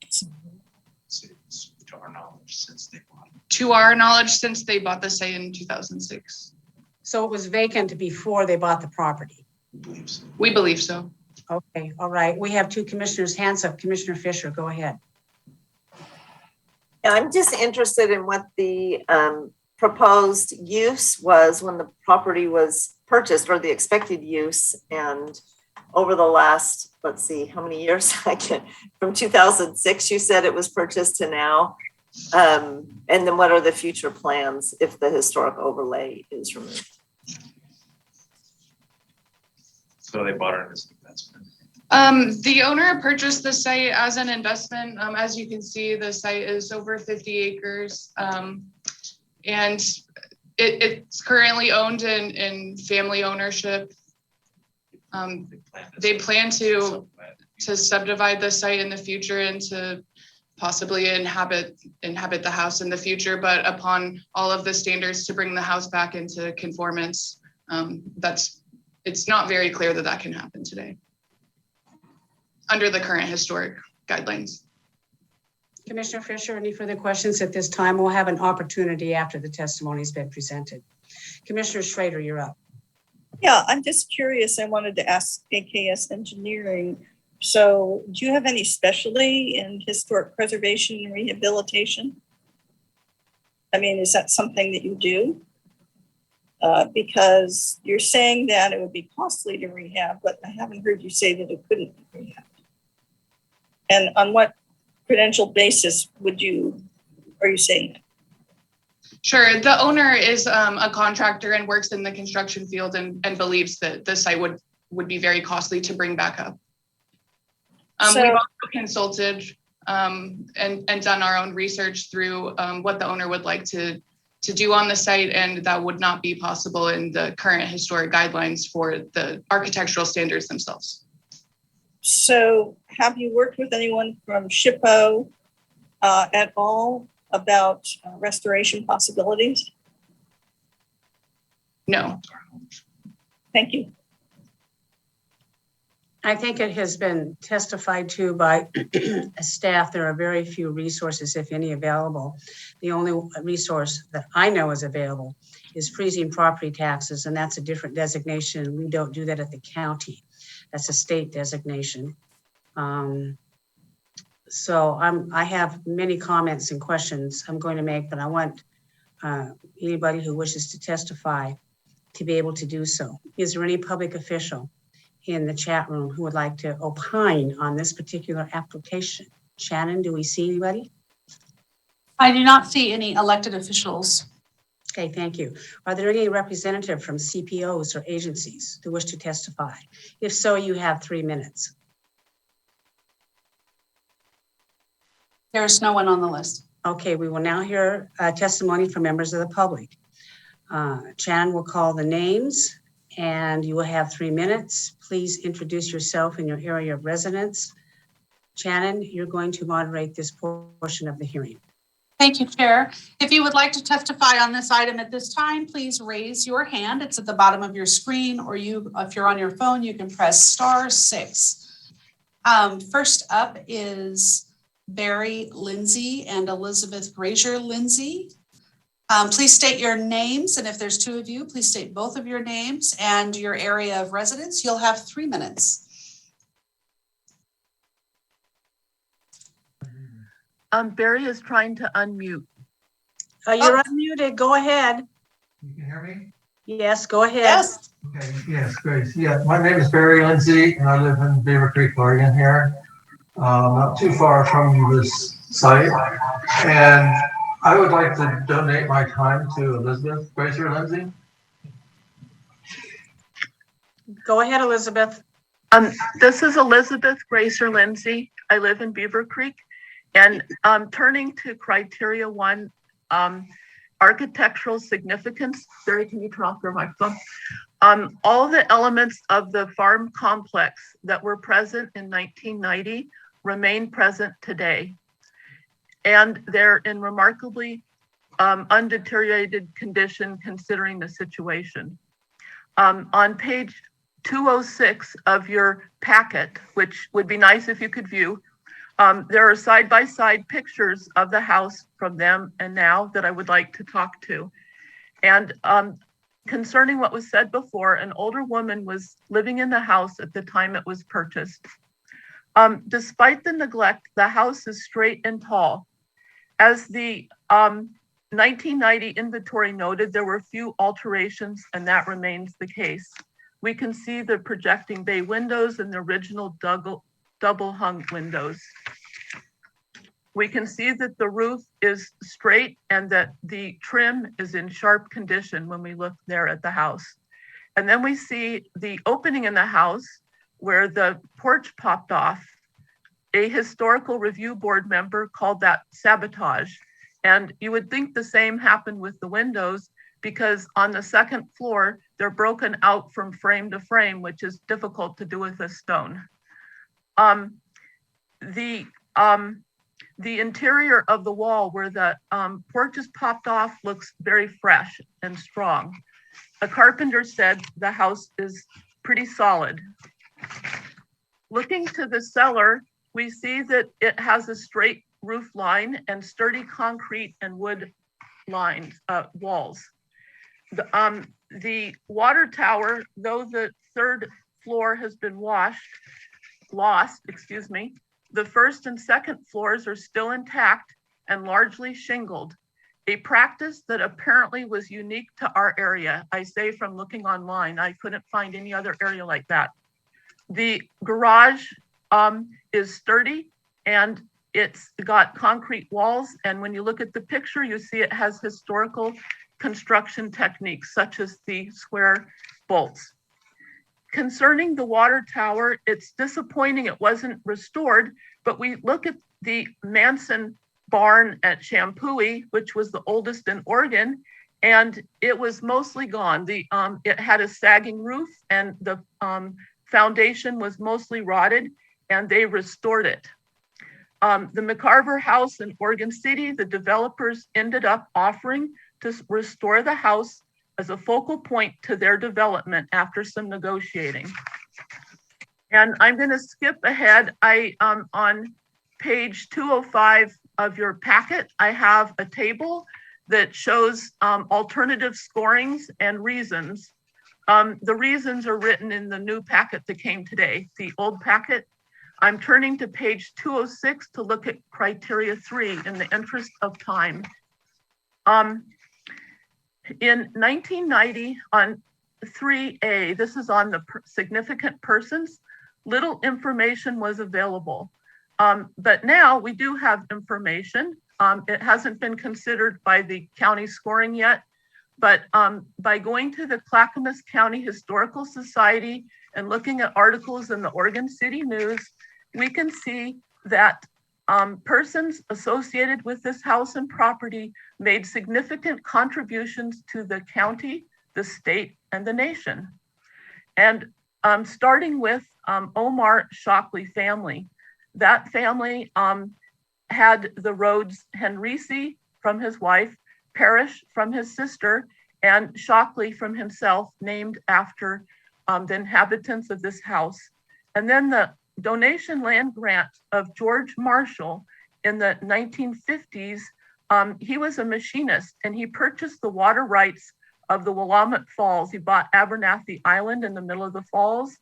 To our knowledge, since they bought it. To our knowledge, since they bought the site in 2006. So it was vacant before they bought the property? We believe so. Okay, all right. We have two commissioners' hands up. Commissioner Fisher, go ahead. And I'm just interested in what the proposed use was when the property was purchased, or the expected use, and over the last, let's see, how many years? From 2006, you said it was purchased to now. And then what are the future plans if the historic overlay is removed? So they bought it as an investment. The owner purchased the site as an investment. As you can see, the site is over 50 acres. And it's currently owned in family ownership. They plan to subdivide the site in the future and to possibly inhabit the house in the future, but upon all of the standards to bring the house back into conformance, it's not very clear that can happen today under the current historic guidelines. Commissioner Fisher, any further questions at this time? We'll have an opportunity after the testimony has been presented. Commissioner Schrader, you're up. Yeah, I'm just curious. I wanted to ask AKS Engineering. So do you have any specialty in historic preservation and rehabilitation? I mean, is that something that you do? Because you're saying that it would be costly to rehab, but I haven't heard you say that it couldn't be rehabbed. And on what credential basis are you saying that? Sure. The owner is a contractor and works in the construction field and believes that the site would be very costly to bring back up. So- We've also consulted and done our own research through what the owner would like to do on the site, and that would not be possible in the current historic guidelines for the architectural standards themselves. So have you worked with anyone from SHPO at all about restoration possibilities? No. Thank you. I think it has been testified to by staff. There are very few resources, if any, available. The only resource that I know is available is freezing property taxes, and that's a different designation. We don't do that at the county. That's a state designation. So I have many comments and questions I'm going to make, but I want anybody who wishes to testify to be able to do so. Is there any public official in the chat room who would like to opine on this particular application? Shannon, do we see anybody? I do not see any elected officials. Okay, thank you. Are there any representative from CPOs or agencies who wish to testify? If so, you have 3 minutes. There's no one on the list. Okay, we will now hear testimony from members of the public. Shannon will call the names and you will have 3 minutes. Please introduce yourself and your area of residence. Shannon, you're going to moderate this portion of the hearing. Thank you, Chair. If you would like to testify on this item at this time, please raise your hand. It's at the bottom of your screen, or if you're on your phone, you can press *6. First up is Barry Lindsay and Elizabeth Grazier Lindsay. Please state your names, and if there's 2 of you, please state both of your names and your area of residence. You'll have 3 minutes. Barry is trying to unmute. You're unmuted. Go ahead. You can hear me? Yes, go ahead. Yes. Okay, yes, great. Yeah, my name is Barry Lindsay, and I live in Beaver Creek, Oregon here, not too far from this site. And I would like to donate my time to Elizabeth Grazier Lindsay. Go ahead, Elizabeth. This is Elizabeth Grazier Lindsay. I live in Beaver Creek. And turning to criteria 1, architectural significance. Barry, can you turn off your microphone? All the elements of the farm complex that were present in 1990 remain present today. And they're in remarkably undeteriorated condition considering the situation. On page 206 of your packet, which would be nice if you could view, there are side-by-side pictures of the house from them and now that I would like to talk to. And concerning what was said before, an older woman was living in the house at the time it was purchased. Despite the neglect, the house is straight and tall. As the 1990 inventory noted, there were few alterations and that remains the case. We can see the projecting bay windows and the original double hung windows. We can see that the roof is straight and that the trim is in sharp condition when we look there at the house. And then we see the opening in the house where the porch popped off. A historical review board member called that sabotage. And you would think the same happened with the windows because on the 2nd floor, they're broken out from frame to frame, which is difficult to do with a stone. The interior of the wall where the porch is popped off looks very fresh and strong. A carpenter said the house is pretty solid. Looking to the cellar, we see that it has a straight roof line and sturdy concrete and wood lines, walls. The water tower, though the 3rd floor has been lost, the 1st and 2nd floors are still intact and largely shingled. a practice that apparently was unique to our area. I say from looking online, I couldn't find any other area like that. The garage is sturdy and it's got concrete walls. And when you look at the picture, you see it has historical construction techniques such as the square bolts. Concerning the water tower, it's disappointing it wasn't restored, but we look at the Manson barn at Champoeg, which was the oldest in Oregon, and it was mostly gone. It had a sagging roof and the foundation was mostly rotted, and they restored it. The McCarver house in Oregon City, the developers ended up offering to restore the house as a focal point to their development after some negotiating. And I'm going to skip ahead. On page 205 of your packet, I have a table that shows alternative scorings and reasons. The reasons are written in the new packet that came today, the old packet. I'm turning to page 206 to look at criteria 3 in the interest of time. In 1990 on 3A, this is on the significant persons, little information was available. But now we do have information. It hasn't been considered by the county scoring yet, but by going to the Clackamas County Historical Society and looking at articles in the Oregon City News, we can see that persons associated with this house and property made significant contributions to the county, the state, and the nation. And starting with Omar Shockley family. That family had the Rhodes Henrici from his wife, Parrish from his sister, and Shockley from himself, named after the inhabitants of this house. And then the donation land grant of George Marshall in the 1950s, he was a machinist and he purchased the water rights of the Willamette Falls. He bought Abernathy Island in the middle of the falls,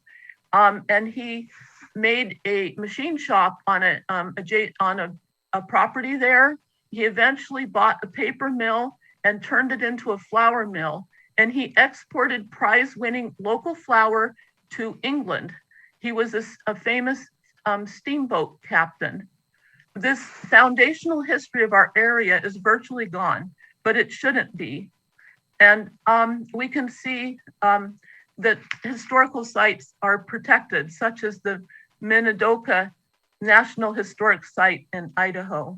and he made a machine shop on a property there. He eventually bought a paper mill and turned it into a flour mill, and he exported prize-winning local flour to England. He was a famous steamboat captain. This foundational history of our area is virtually gone, but it shouldn't be. And we can see that historical sites are protected, such as the Minidoka National Historic Site in Idaho.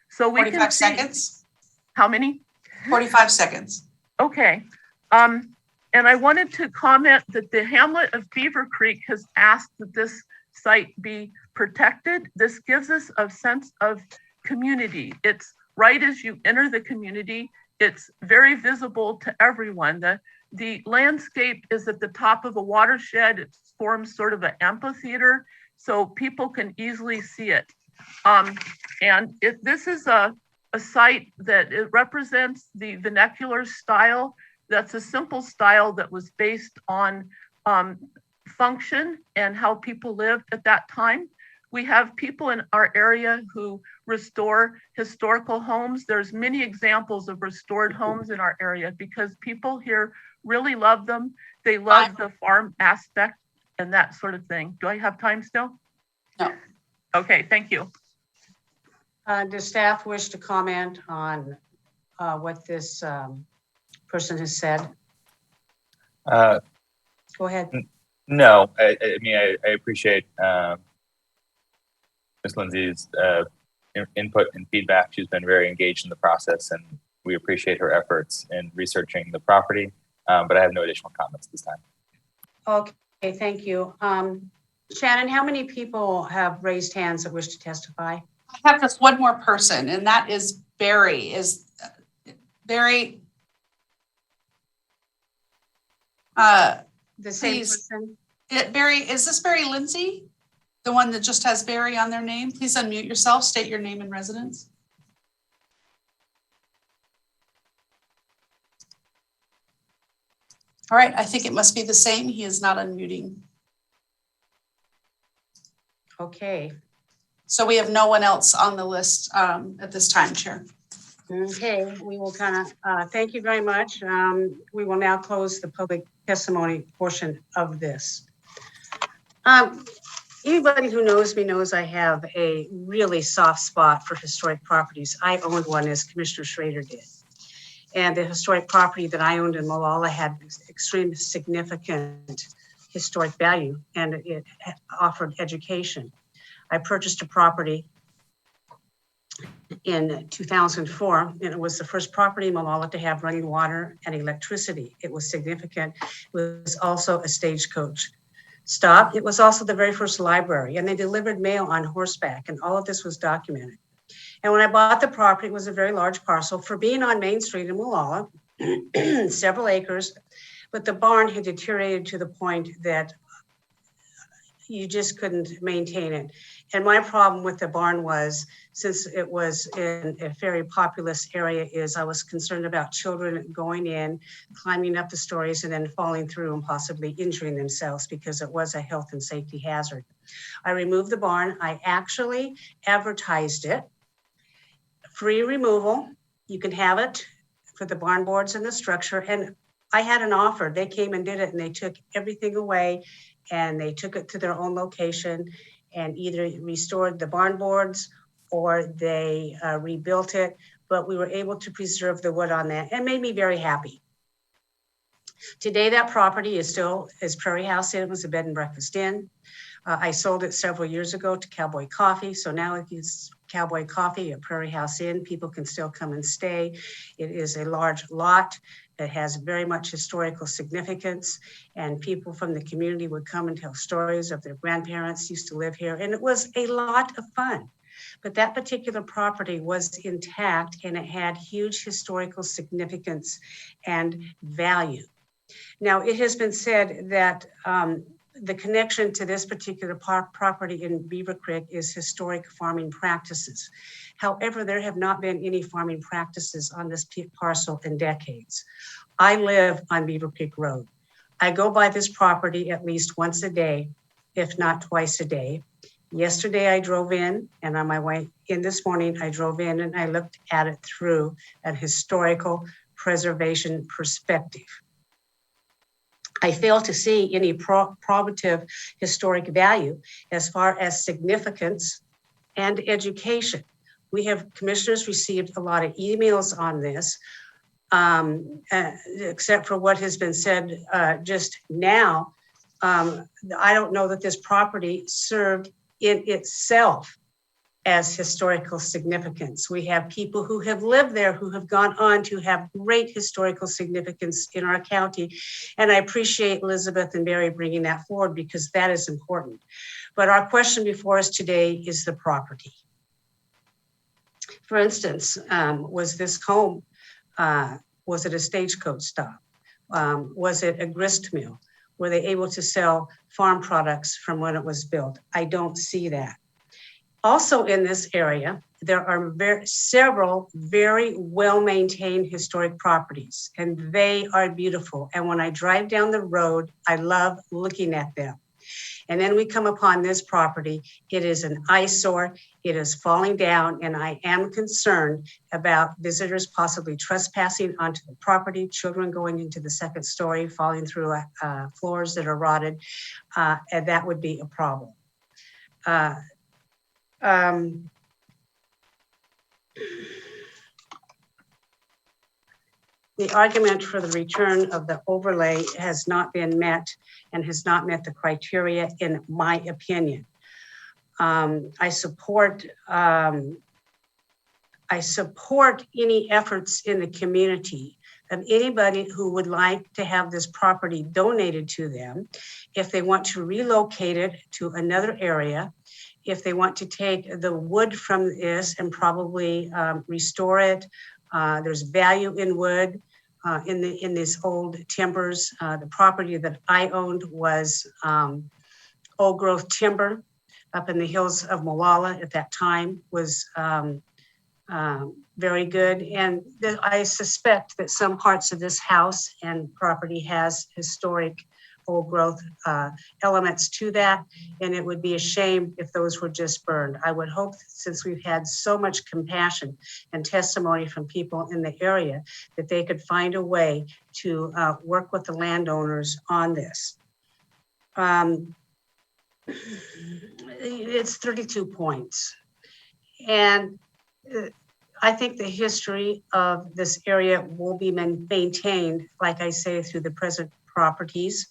So we 45 can see, seconds. how many? 45 seconds. Okay. And I wanted to comment that the hamlet of Beaver Creek has asked that this site be protected. This gives us a sense of community. It's right as you enter the community. It's very visible to everyone. The landscape is at the top of a watershed. It forms sort of an amphitheater, so people can easily see it. And if this is a site that it represents the vernacular style, that's a simple style that was based on function and how people lived at that time. We have people in our area who restore historical homes. There's many examples of restored homes in our area because people here really love them. They love the farm aspect and that sort of thing. Do I have time still? No. Okay, thank you. Does staff wish to comment on what this person has said? Go ahead. No, I mean, I appreciate Ms. Lindsay's input and feedback. She's been very engaged in the process, and we appreciate her efforts in researching the property, but I have no additional comments this time. Okay, thank you. Shannon, how many people have raised hands that wish to testify? I have just one more person, and that is Barry. Is Barry? The same Please. person? Barry, is this Barry Lindsay? The one that just has Barry on their name? Please unmute yourself, state your name and residence. All right, I think it must be the same. He is not unmuting. Okay. So we have no one else on the list at this time, Chair. Okay, we will thank you very much. We will now close the public testimony portion of this. Anybody who knows me knows I have a really soft spot for historic properties. I owned one, as Commissioner Schrader did. And the historic property that I owned in Molalla had extreme significant historic value, and it offered education. I purchased a property in 2004, and it was the first property in Molalla to have running water and electricity. It was significant. It was also a stagecoach stop. It was also the very first library, and they delivered mail on horseback, and all of this was documented. And when I bought the property, it was a very large parcel for being on Main Street in Molalla, several acres, but the barn had deteriorated to the point that you just couldn't maintain it. And my problem with the barn was, since it was in a very populous area, is I was concerned about children going in, climbing up the stories, and then falling through and possibly injuring themselves, because it was a health and safety hazard. I removed the barn. I actually advertised it. Free removal. You can have it for the barn boards and the structure. And I had an offer. They came and did it, and they took everything away, and they took it to their own location and either restored the barn boards or they rebuilt it. But we were able to preserve the wood on that, and made me very happy. Today, that property is still Prairie House Inn. It was a bed and breakfast inn. I sold it several years ago to Cowboy Coffee. So now it is Cowboy Coffee, a Prairie House Inn. People can still come and stay. It is a large lot that has very much historical significance, and people from the community would come and tell stories of their grandparents used to live here, and it was a lot of fun. But that particular property was intact, and it had huge historical significance and value. Now, it has been said that the connection to this particular property in Beaver Creek is historic farming practices. However, there have not been any farming practices on this parcel in decades. I live on Beaver Creek Road. I go by this property at least once a day, if not twice a day. Yesterday I drove in, and on my way in this morning, I drove in and I looked at it through an historical preservation perspective. I fail to see any probative historic value as far as significance and education. We have commissioners received a lot of emails on this, except for what has been said just now. I don't know that this property served in itself as historical significance. We have people who have lived there who have gone on to have great historical significance in our county. And I appreciate Elizabeth and Barry bringing that forward, because that is important. But our question before us today is the property. For instance, was this home, was it a stagecoach stop? Was it a grist mill? Were they able to sell farm products from when it was built? I don't see that. Also in this area, there are several very well-maintained historic properties, and they are beautiful. And when I drive down the road, I love looking at them. And then we come upon this property. It is an eyesore. It is falling down, and I am concerned about visitors possibly trespassing onto the property, children going into the second story, falling through floors that are rotted, and that would be a problem. The argument for the return of the overlay has not been met and has not met the criteria, in my opinion. I support any efforts in the community of anybody who would like to have this property donated to them, if they want to relocate it to another area, if they want to take the wood from this and probably restore it. There's value in wood, in these old timbers. The property that I owned was old growth timber up in the hills of Molalla at that time, was very good. And I suspect that some parts of this house and property has historic old growth elements to that. And it would be a shame if those were just burned. I would hope, since we've had so much compassion and testimony from people in the area, that they could find a way to work with the landowners on this. It's 32 points. And I think the history of this area will be maintained, like I say, through the present properties.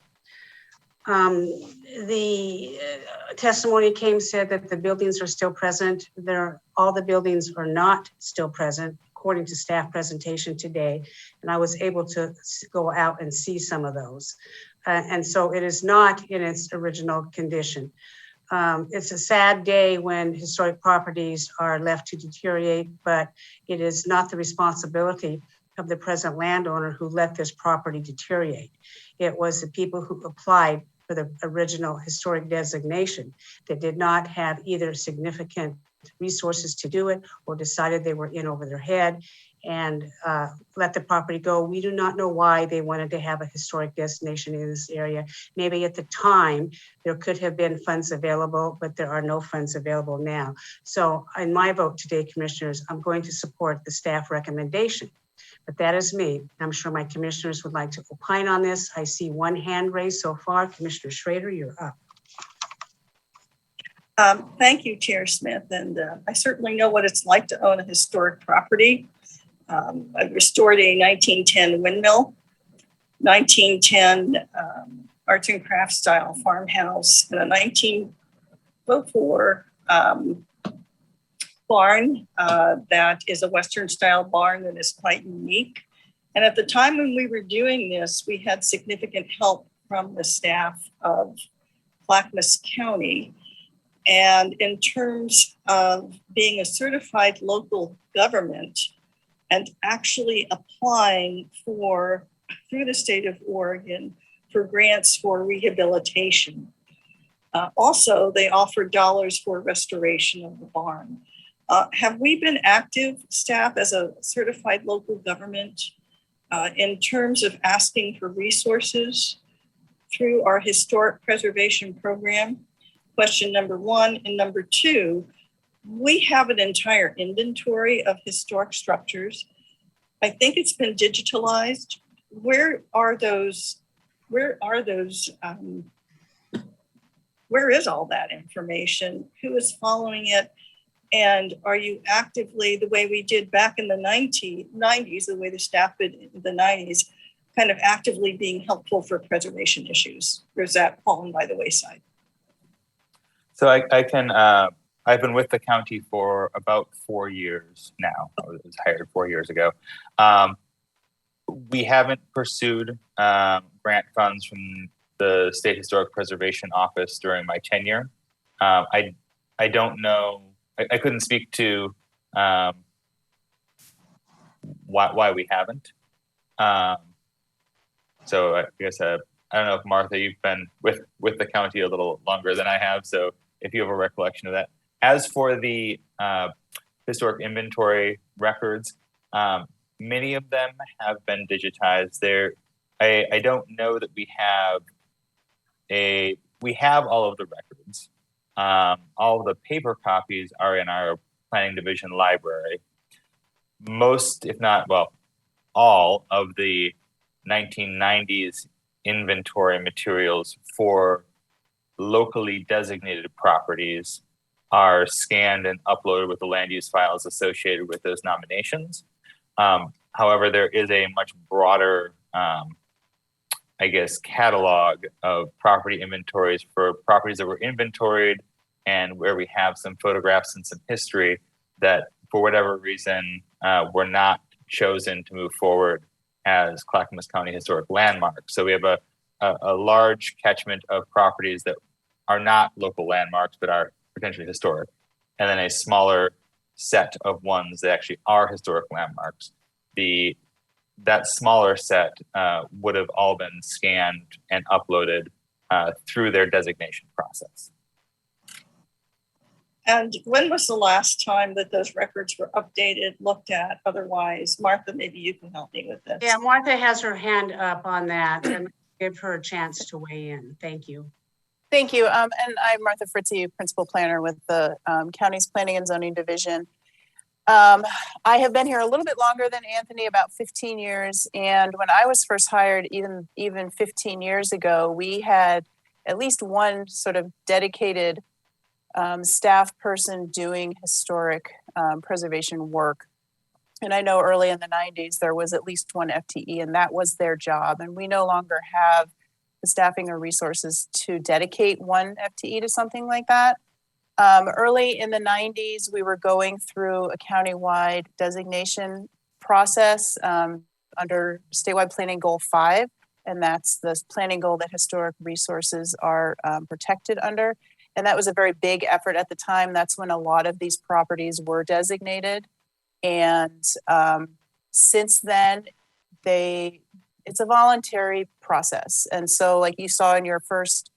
The testimony said that the buildings are still present. All the buildings are not still present, according to staff presentation today. And I was able to go out and see some of those. And so it is not in its original condition. It's a sad day when historic properties are left to deteriorate, but it is not the responsibility of the present landowner who let this property deteriorate. It was the people who applied for the original historic designation that did not have either significant resources to do it or decided they were in over their head and let the property go. We do not know why they wanted to have a historic destination in this area. Maybe at the time there could have been funds available, but there are no funds available now. So in my vote today, commissioners, I'm going to support the staff recommendation, but that is me. I'm sure my commissioners would like to opine on this. I see one hand raised so far. Commissioner Schrader, you're up. Thank you, Chair Smith. And I certainly know what it's like to own a historic property. I restored a 1910 windmill, 1910 arts and crafts style farmhouse, and a 1904 barn that is a Western style barn that is quite unique. And at the time when we were doing this, we had significant help from the staff of Clackamas County. And in terms of being a certified local government and actually applying through the state of Oregon for grants for rehabilitation. Also, they offer dollars for restoration of the barn. Have we been active, staff, as a certified local government in terms of asking for resources through our historic preservation program? Question number one. And number two, we have an entire inventory of historic structures. I think it's been digitalized. Where is all that information? Who is following it? And are you actively, the way we did back in the 90s, the way the staff did in the 90s, kind of actively being helpful for preservation issues? Or is that fallen by the wayside? So I've been with the county for about 4 years now. I was hired 4 years ago. We haven't pursued grant funds from the State Historic Preservation Office during my tenure. I don't know, I couldn't speak to why we haven't. So I guess I don't know if Martha, you've been with the county a little longer than I have. So if you have a recollection of that. As for the historic inventory records, many of them have been digitized. I don't know that we have all of the records. All of the paper copies are in our planning division library. Most, if not, well, all of the 1990s inventory materials for locally designated properties are scanned and uploaded with the land use files associated with those nominations. However, there is a much broader, catalog of property inventories for properties that were inventoried and where we have some photographs and some history that, for whatever reason, were not chosen to move forward as Clackamas County Historic Landmarks. So we have a large catchment of properties that are not local landmarks, but are potentially historic, and then a smaller set of ones that actually are historic landmarks. That smaller set would have all been scanned and uploaded through their designation process. And when was the last time that those records were updated, looked at? Otherwise, Martha, maybe you can help me with this. Yeah, Martha has her hand up on that. And give her a chance to weigh in. Thank you. Thank you. And I'm Martha Fritzy, Principal Planner with the County's Planning and Zoning Division. I have been here a little bit longer than Anthony, about 15 years. And when I was first hired, even 15 years ago, we had at least one sort of dedicated staff person doing historic preservation work. And I know early in the 90s, there was at least one FTE, and that was their job. And we no longer have the staffing or resources to dedicate one FTE to something like that. Early in the 90s, we were going through a countywide designation process under statewide planning goal 5. And that's the planning goal that historic resources are protected under. And that was a very big effort at the time. That's when a lot of these properties were designated. And since then, it's a voluntary process. And so like you saw in your first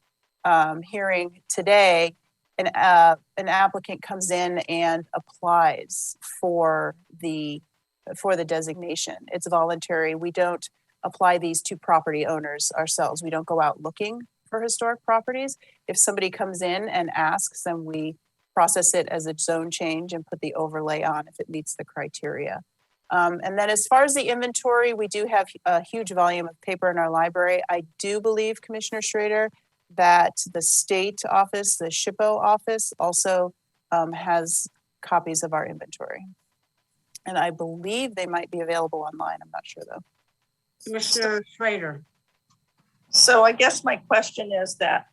hearing today, an applicant comes in and applies for the designation. It's voluntary. We don't apply these to property owners ourselves. We don't go out looking for historic properties. If somebody comes in and asks, then we process it as a zone change and put the overlay on if it meets the criteria. And then as far as the inventory, we do have a huge volume of paper in our library. I do believe, Commissioner Schrader, that the state office, the SHPO office, also has copies of our inventory. And I believe they might be available online. I'm not sure though. Commissioner Schrader. So I guess my question is that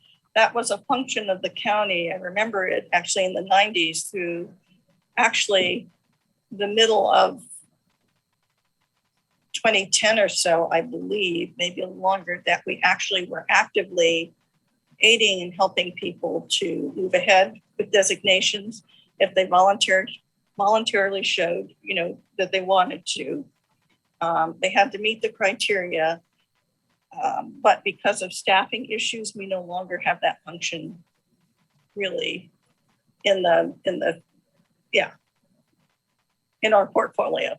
was a function of the county. I remember it actually in the 90s through actually the middle of 2010 or so, I believe, maybe longer, that we actually were actively aiding and helping people to move ahead with designations if they voluntarily showed, that they wanted to. They had to meet the criteria, but because of staffing issues, we no longer have that function really in our portfolio.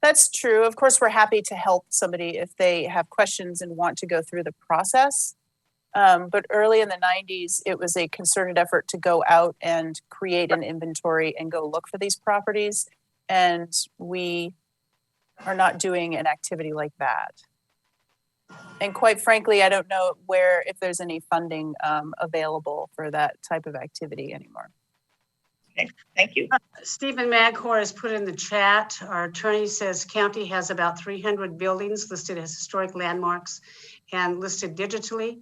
That's true. Of course, we're happy to help somebody if they have questions and want to go through the process. But early in the 90s, it was a concerted effort to go out and create an inventory and go look for these properties. And we are not doing an activity like that. And quite frankly, I don't know if there's any funding available for that type of activity anymore. Okay, thank you. Stephen Maghor has put in the chat. Our attorney says county has about 300 buildings listed as historic landmarks and listed digitally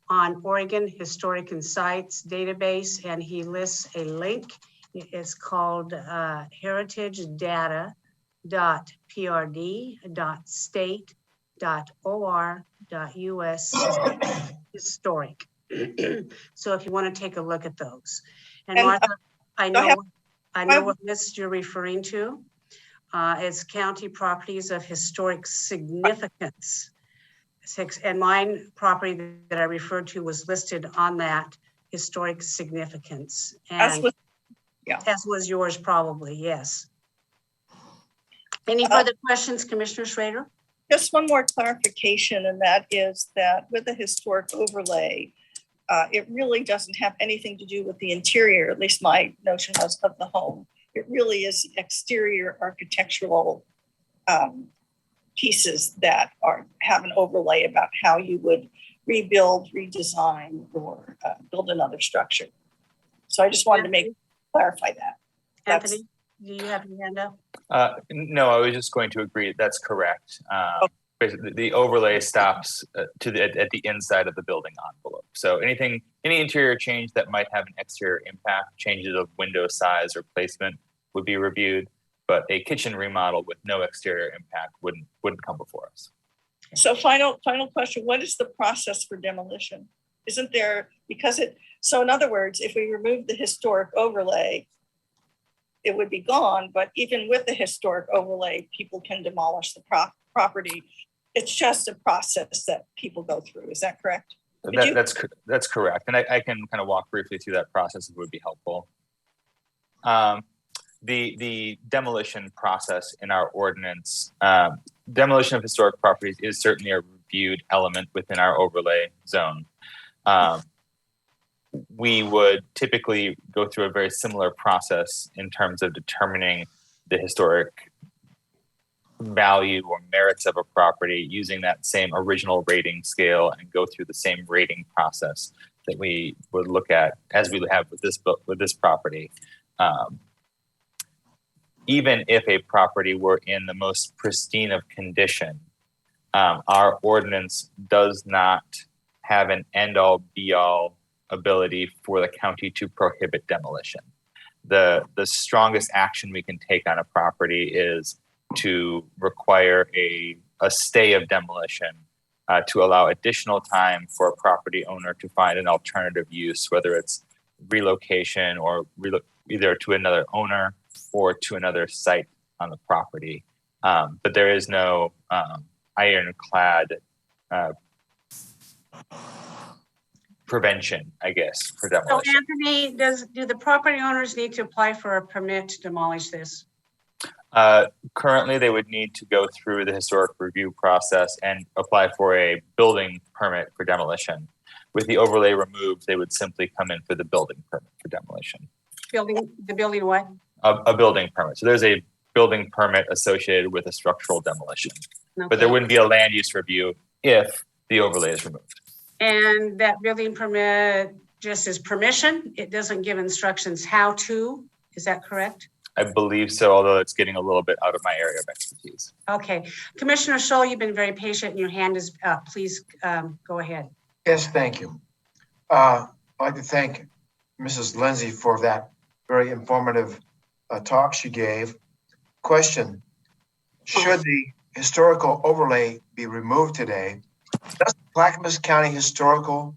on Oregon Historic and Sites database. And he lists a link. It's called heritage.prd.state.or.us historic. So if you want to take a look at those. And Martha, I know what list you're referring to. It's county properties of historic significance. And mine property that I referred to was listed on that historic significance. And as was yours probably, yes. Any further questions, Commissioner Schrader? Just one more clarification, and that is that with the historic overlay, it really doesn't have anything to do with the interior, at least my notion was, of the home. It really is exterior architectural pieces that have an overlay about how you would rebuild, redesign, or build another structure. So I just wanted to clarify that. Anthony, do you have your hand up? No, I was just going to agree. That's correct. Basically, the overlay stops at the inside of the building envelope. So any interior change that might have an exterior impact, changes of window size or placement, would be reviewed. But a kitchen remodel with no exterior impact wouldn't come before us. So final question: what is the process for demolition? Isn't there so in other words, if we remove the historic overlay, it would be gone. But even with the historic overlay, people can demolish the property. It's just a process that people go through. Is that correct? That's correct. And I can kind of walk briefly through that process if it would be helpful. The demolition process in our ordinance, demolition of historic properties is certainly a reviewed element within our overlay zone. We would typically go through a very similar process in terms of determining the historic value or merits of a property using that same original rating scale and go through the same rating process that we would look at as we have with this property. Even if a property were in the most pristine of condition, our ordinance does not have an end-all be-all ability for the county to prohibit demolition. The strongest action we can take on a property is to require a stay of demolition to allow additional time for a property owner to find an alternative use, whether it's relocation or either to another owner or to another site on the property. But there is no ironclad prevention, I guess, for So demolition. Anthony, do the property owners need to apply for a permit to demolish this? Currently, they would need to go through the historic review process and apply for a building permit for demolition. With the overlay removed, they would simply come in for the building permit for demolition. The building what? A building permit. So there's a building permit associated with a structural demolition, but there Okay. wouldn't be a land use review if the overlay is removed. And that building permit just is permission? It doesn't give instructions how to, is that correct? I believe so, although it's getting a little bit out of my area of expertise. Okay. Commissioner Scholl, you've been very patient and your hand is up. Please go ahead. Yes, thank you. I'd like to thank Mrs. Lindsay for that very informative talk she gave. Question, should the historical overlay be removed today, does the Clackamas County Historical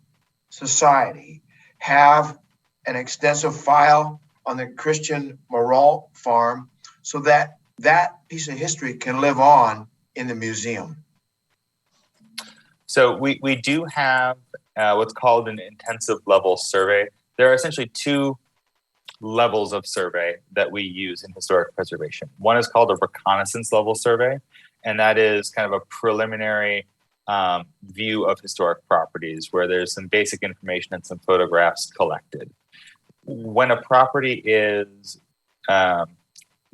Society have an extensive file on the Christian Morrell farm so that that piece of history can live on in the museum? So we do have what's called an intensive level survey. There are essentially two levels of survey that we use in historic preservation. One is called a reconnaissance level survey, and that is kind of a preliminary view of historic properties where there's some basic information and some photographs collected. When a property is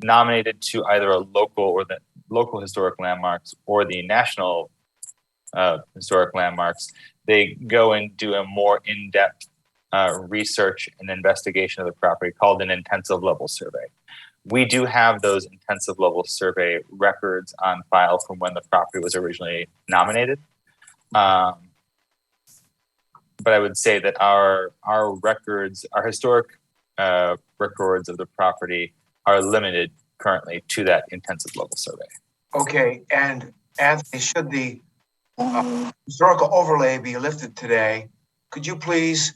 nominated to either a local or the local historic landmarks or the national historic landmarks, they go and do a more in-depth research and investigation of the property called an intensive level survey. We do have those intensive level survey records on file from when the property was originally nominated. But I would say that our records, our historic records of the property are limited currently to that intensive level survey. Okay, and Anthony, should the historical overlay be lifted today, could you please,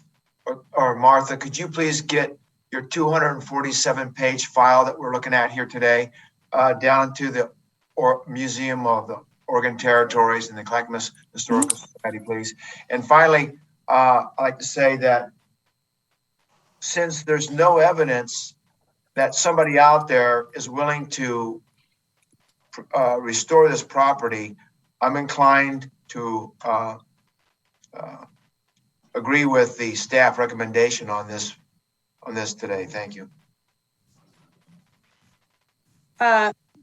or Martha, could you please get your 247-page file that we're looking at here today down to the Museum of the Oregon Territories and the Clackamas Historical Society, please? And finally, I'd like to say that since there's no evidence that somebody out there is willing to restore this property, I'm inclined to agree with the staff recommendation on this today. Thank you.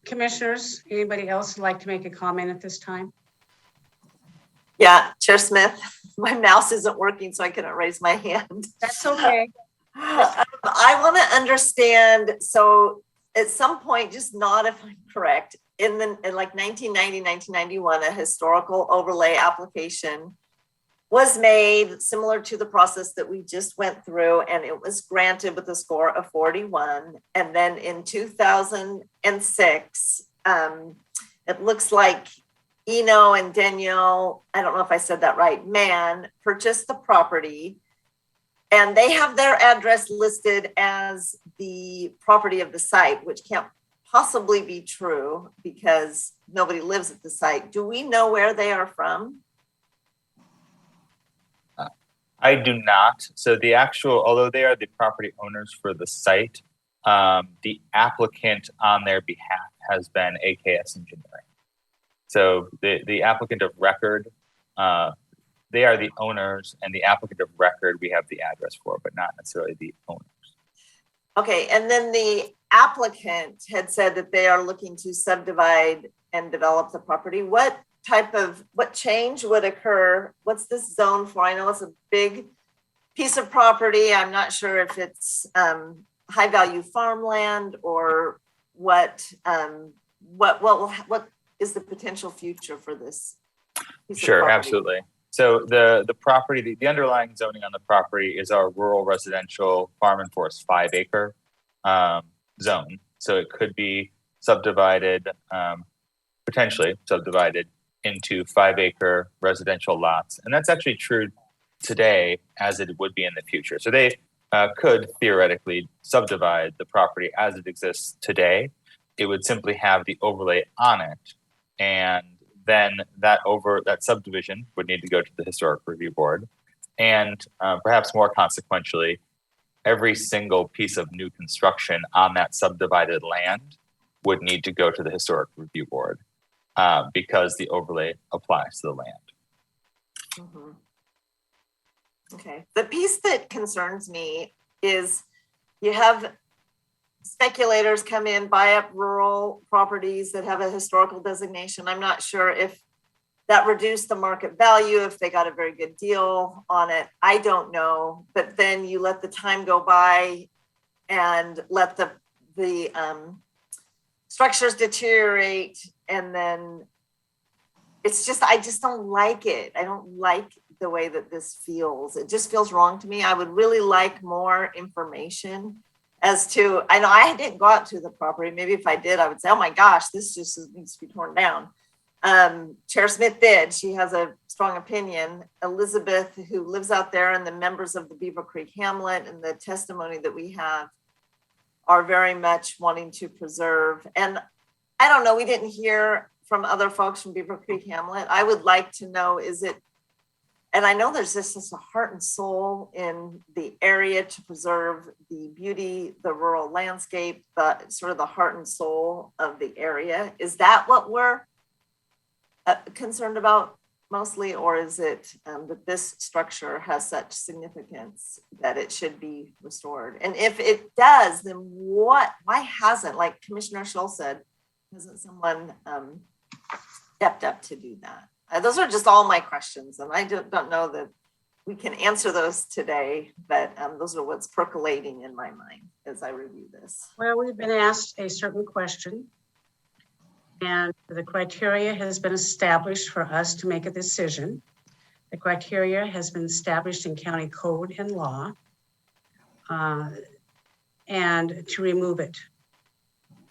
Commissioners, anybody else would like to make a comment at this time? Yeah, Chair Smith, my mouse isn't working, so I couldn't raise my hand. That's okay. I want to understand, so at some point, just not if I'm correct, in like 1990, 1991, a historical overlay application was made similar to the process that we just went through, and it was granted with a score of 41. And then in 2006, it looks like Eno and Danielle, I don't know if I said that right, Mann purchased the property, and they have their address listed as the property of the site, which can't possibly be true because nobody lives at the site. Do we know where they are from? I do not. So the actual, although they are the property owners for the site, the applicant on their behalf has been AKS Engineering. So the applicant of record they are the owners and the applicant of record we have the address for, but not necessarily the owners. Okay, and then the applicant had said that they are looking to subdivide and develop the property. What change would occur? What's this zone for? I know it's a big piece of property. I'm not sure if it's high value farmland or what is the potential future for this piece of Sure, property? absolutely. So the property, the underlying zoning on the property is our rural residential farm and forest 5-acre zone. So it could be subdivided, potentially subdivided into 5-acre residential lots. And that's actually true today as it would be in the future. So they could theoretically subdivide the property as it exists today. It would simply have the overlay on it, and then that subdivision would need to go to the Historic Review Board. And perhaps more consequentially, every single piece of new construction on that subdivided land would need to go to the Historic Review Board because the overlay applies to the land. Mm-hmm. Okay. The piece that concerns me is you have speculators come in, buy up rural properties that have a historical designation. I'm not sure if that reduced the market value, if they got a very good deal on it. I don't know. But then you let the time go by and let the structures deteriorate. And then it's just, I just don't like it. I don't like the way that this feels. It just feels wrong to me. I would really like more information as to, I know I didn't go out to the property. Maybe if I did, I would say, oh my gosh, this just needs to be torn down. Chair Smith did. She has a strong opinion. Elizabeth, who lives out there, and the members of the Beaver Creek Hamlet and the testimony that we have are very much wanting to preserve. And I don't know, we didn't hear from other folks from Beaver Creek Hamlet. I would like to know, is it, and I know there's just a heart and soul in the area to preserve the beauty, the rural landscape, but sort of the heart and soul of the area. Is that what we're concerned about mostly, or is it that this structure has such significance that it should be restored? And if it does, then why hasn't, like Commissioner Schultz said, hasn't someone stepped up to do that? Those are just all my questions, and I don't know that we can answer those today, but those are what's percolating in my mind as I review this. Well, we've been asked a certain question, and the criteria has been established for us to make a decision. The criteria has been established in county code and law, and to remove it.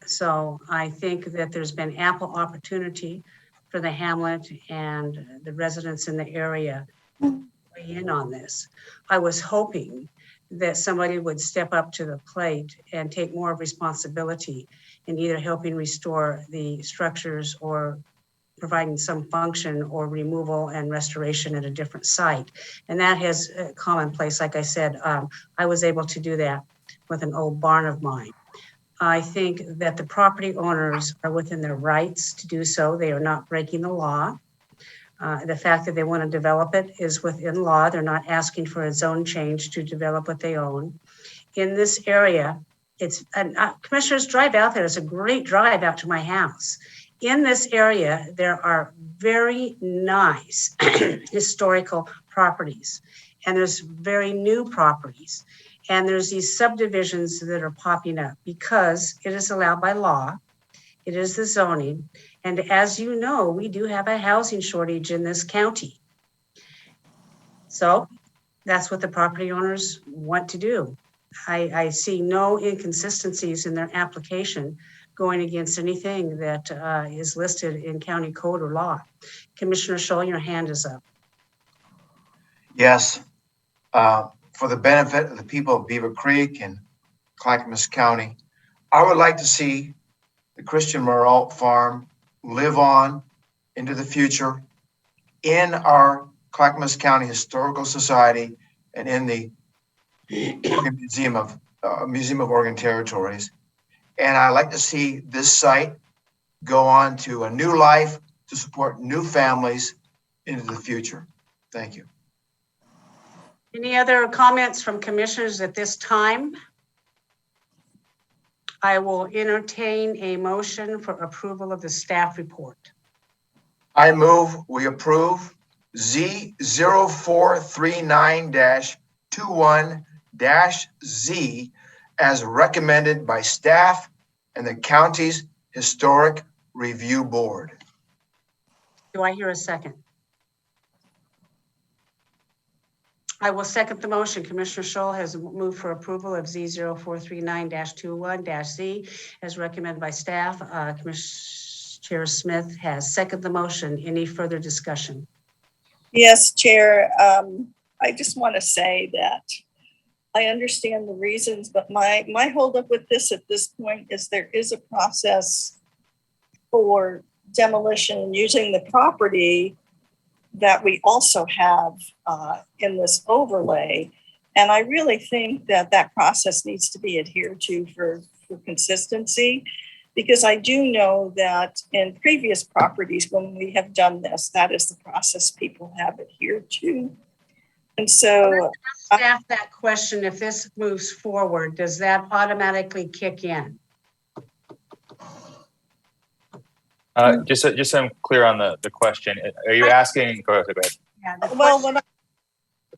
So I think that there's been ample opportunity for the hamlet and the residents in the area to weigh in on this. I was hoping that somebody would step up to the plate and take more responsibility in either helping restore the structures or providing some function or removal and restoration at a different site. And that has commonplace. Like I said, I was able to do that with an old barn of mine. I think that the property owners are within their rights to do so. They are not breaking the law. The fact that they want to develop it is within law. They're not asking for a zone change to develop what they own. In this area, Commissioners, drive out there. It's a great drive out to my house. In this area, there are very nice historical properties, and there's very new properties. And there's these subdivisions that are popping up because it is allowed by law. It is the zoning. And as you know, we do have a housing shortage in this county. So that's what the property owners want to do. I see no inconsistencies in their application going against anything that is listed in county code or law. Commissioner Scholl, your hand is up. Yes. For the benefit of the people of Beaver Creek and Clackamas County, I would like to see the Christian Moralt Farm live on into the future in our Clackamas County Historical Society and in the Museum of Oregon Territories. And I'd like to see this site go on to a new life to support new families into the future. Thank you. Any other comments from commissioners at this time? I will entertain a motion for approval of the staff report. I move we approve Z0439-21-Z as recommended by staff and the county's Historic Review Board. Do I hear a second? I will second the motion. Commissioner Scholl has moved for approval of Z0439-21-Z as recommended by staff. Commissioner Chair Smith has seconded the motion. Any further discussion? Yes, Chair. I just want to say that I understand the reasons, but my holdup with this at this point is there is a process for demolition using the property that we also have in this overlay. And I really think that that process needs to be adhered to for consistency, because I do know that in previous properties, when we have done this, that is the process people have adhered to. And so Staff that question, if this moves forward, does that automatically kick in? Just so I'm clear on the question, are you asking? Go ahead. Yeah, the well, question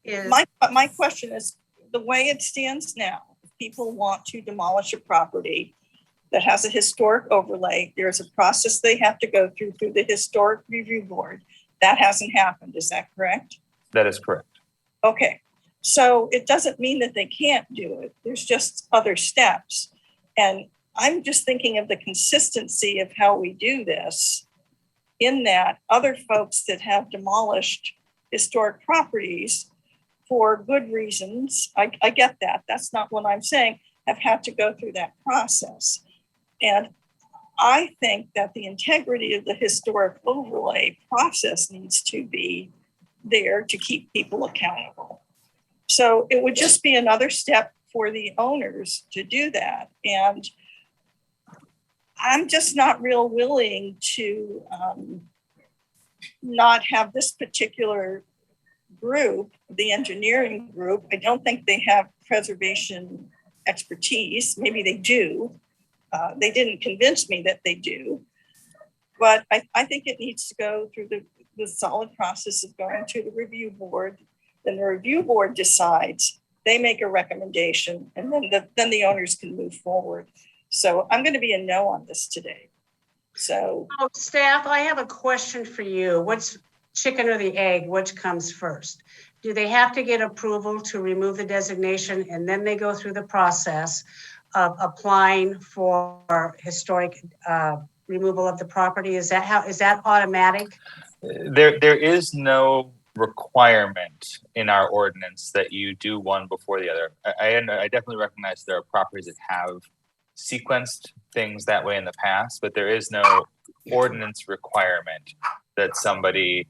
when is, my question is, the way it stands now, if people want to demolish a property that has a historic overlay, there's a process they have to go through the Historic Review Board. That hasn't happened. Is that correct? That is correct. Okay. So it doesn't mean that they can't do it. There's just other steps. And I'm just thinking of the consistency of how we do this, in that other folks that have demolished historic properties for good reasons, I get that. That's not what I'm saying, have had to go through that process. And I think that the integrity of the historic overlay process needs to be there to keep people accountable. So it would just be another step for the owners to do that. And I'm just not real willing to not have this particular group, the engineering group. I don't think they have preservation expertise. Maybe they do. They didn't convince me that they do. But I think it needs to go through the solid process of going to the review board. Then the review board decides, they make a recommendation, and then the owners can move forward. So I'm going to be a no on this today. So staff, I have a question for you. What's chicken or the egg? Which comes first? Do they have to get approval to remove the designation and then they go through the process of applying for historic removal of the property? Is that automatic? There is no requirement in our ordinance that you do one before the other. I definitely recognize there are properties that have sequenced things that way in the past, but there is no ordinance requirement that somebody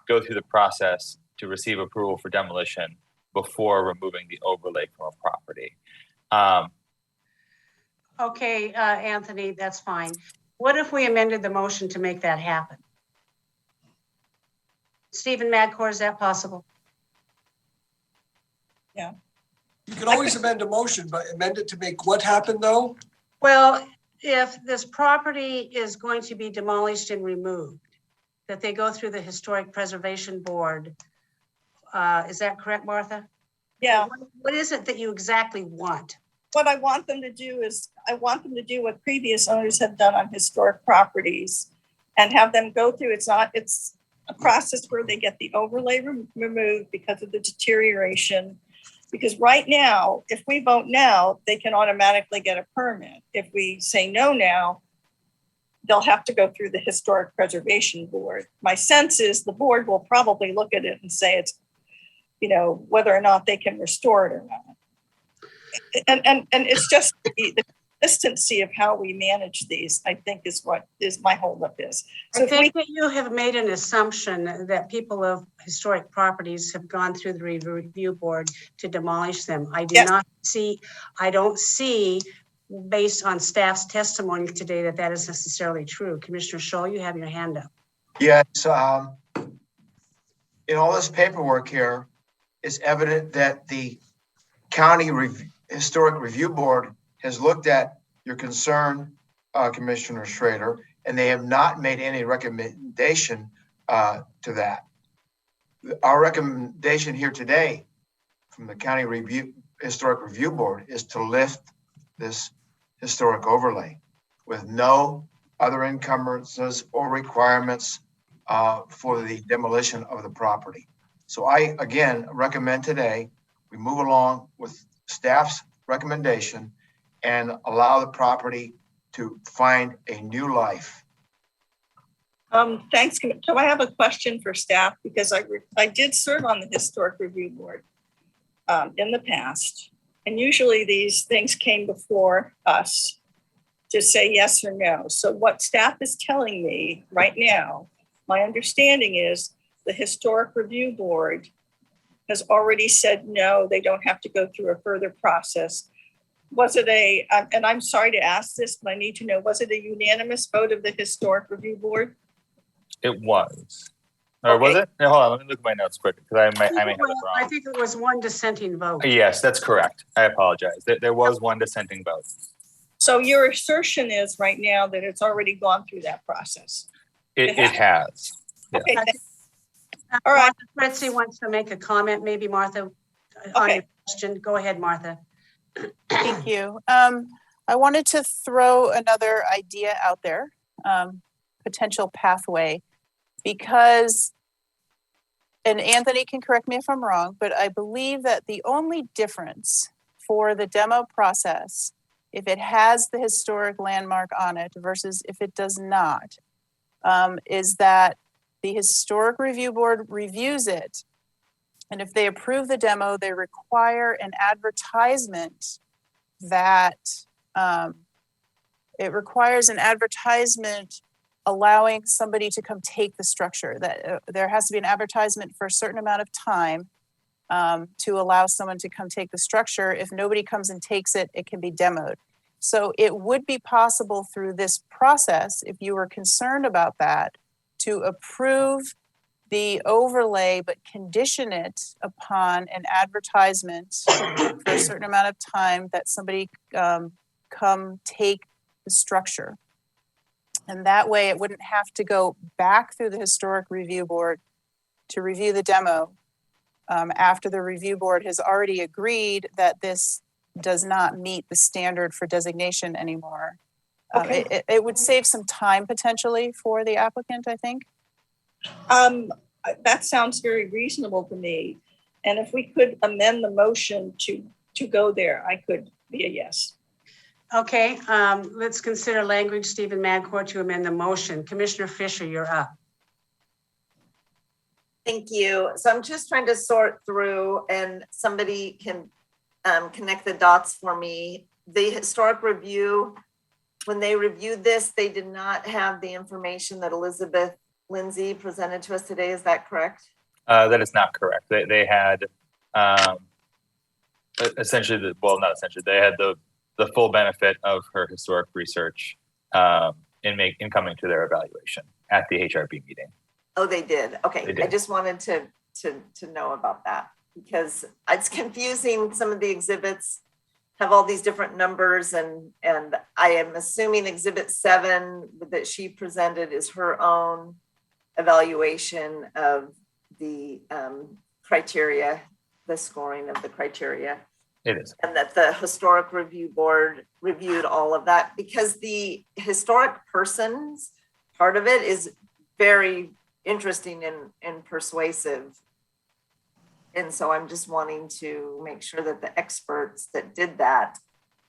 go through the process to receive approval for demolition before removing the overlay from a property. Okay, Anthony, that's fine. What if we amended the motion to make that happen? Stephen Madcore, is that possible? Yeah. You can always amend a motion, but amend it to make what happen though? Well, if this property is going to be demolished and removed, that they go through the Historic Preservation Board. Is that correct, Martha? Yeah. What is it that you exactly want? What I want them to do is, I want them to do what previous owners have done on historic properties and have them go through, it's a process where they get the overlay removed because of the deterioration. Because right now, if we vote now, they can automatically get a permit. If we say no now, they'll have to go through the Historic Preservation Board. My sense is the board will probably look at it and say it's, whether or not they can restore it or not. And it's just the consistency of how we manage these, I think, is what is my holdup is. So I think that you have made an assumption that people of historic properties have gone through the review board to demolish them. I don't see, based on staff's testimony today, that is necessarily true. Commissioner Scholl, you have your hand up. Yes, in all this paperwork here, it's evident that the County Historic Review Board has looked at your concern, Commissioner Schrader, and they have not made any recommendation to that. Our recommendation here today from the County Historic Review Board is to lift this historic overlay with no other encumbrances or requirements for the demolition of the property. So I, again, recommend today we move along with staff's recommendation and allow the property to find a new life. Thanks. So I have a question for staff because I did serve on the Historic Review Board in the past. And usually these things came before us to say yes or no. So what staff is telling me right now, my understanding is the Historic Review Board has already said no, they don't have to go through a further process. Was it and I'm sorry to ask this, but I need to know, was it a unanimous vote of the Historic Review Board? It was. Or was it? No, hold on, let me look at my notes quick because I may have it wrong. I think it was one dissenting vote. Yes, that's correct. I apologize. There was one dissenting vote. So your assertion is right now that it's already gone through that process. It has. Yeah. Okay. All right. Fritzy wants to make a comment. Maybe Martha, on your question. Go ahead, Martha. Thank you. I wanted to throw another idea out there, potential pathway, because, and Anthony can correct me if I'm wrong, but I believe that the only difference for the demo process, if it has the historic landmark on it versus if it does not, is that the Historic Review Board reviews it. And if they approve the demo, they require an advertisement that it requires an advertisement allowing somebody to come take the structure. That there has to be an advertisement for a certain amount of time to allow someone to come take the structure. If nobody comes and takes it, it can be demoed. So it would be possible through this process, if you were concerned about that, to approve the overlay, but condition it upon an advertisement for a certain amount of time that somebody come take the structure. And that way it wouldn't have to go back through the Historic Review Board to review the demo after the review board has already agreed that this does not meet the standard for designation anymore. Okay. It would save some time potentially for the applicant, I think. That sounds very reasonable to me. And if we could amend the motion to go there, I could be a yes. Okay, let's consider language, Stephen Madcourt, to amend the motion. Commissioner Fisher, you're up. Thank you. So I'm just trying to sort through and somebody can connect the dots for me. The Historic Review, when they reviewed this, they did not have the information that Elizabeth Lindsay presented to us today. Is that correct? That is not correct. They had essentially, not essentially, they had the full benefit of her historic research in coming to their evaluation at the HRB meeting. Oh, they did. Okay. They did. I just wanted to know about that because it's confusing. Some of the exhibits have all these different numbers and I am assuming exhibit 7 that she presented is her own evaluation of the criteria, the scoring of the criteria. It is. And that the Historic Review Board reviewed all of that because the historic persons part of it is very interesting and persuasive. And so I'm just wanting to make sure that the experts that did that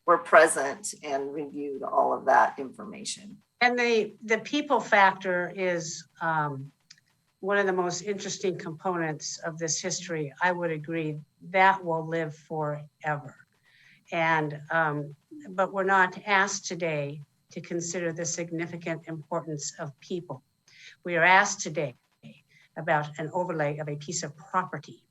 were present and reviewed all of that information. And the people factor is one of the most interesting components of this history. I would agree that will live forever. And but we're not asked today to consider the significant importance of people. We are asked today about an overlay of a piece of property.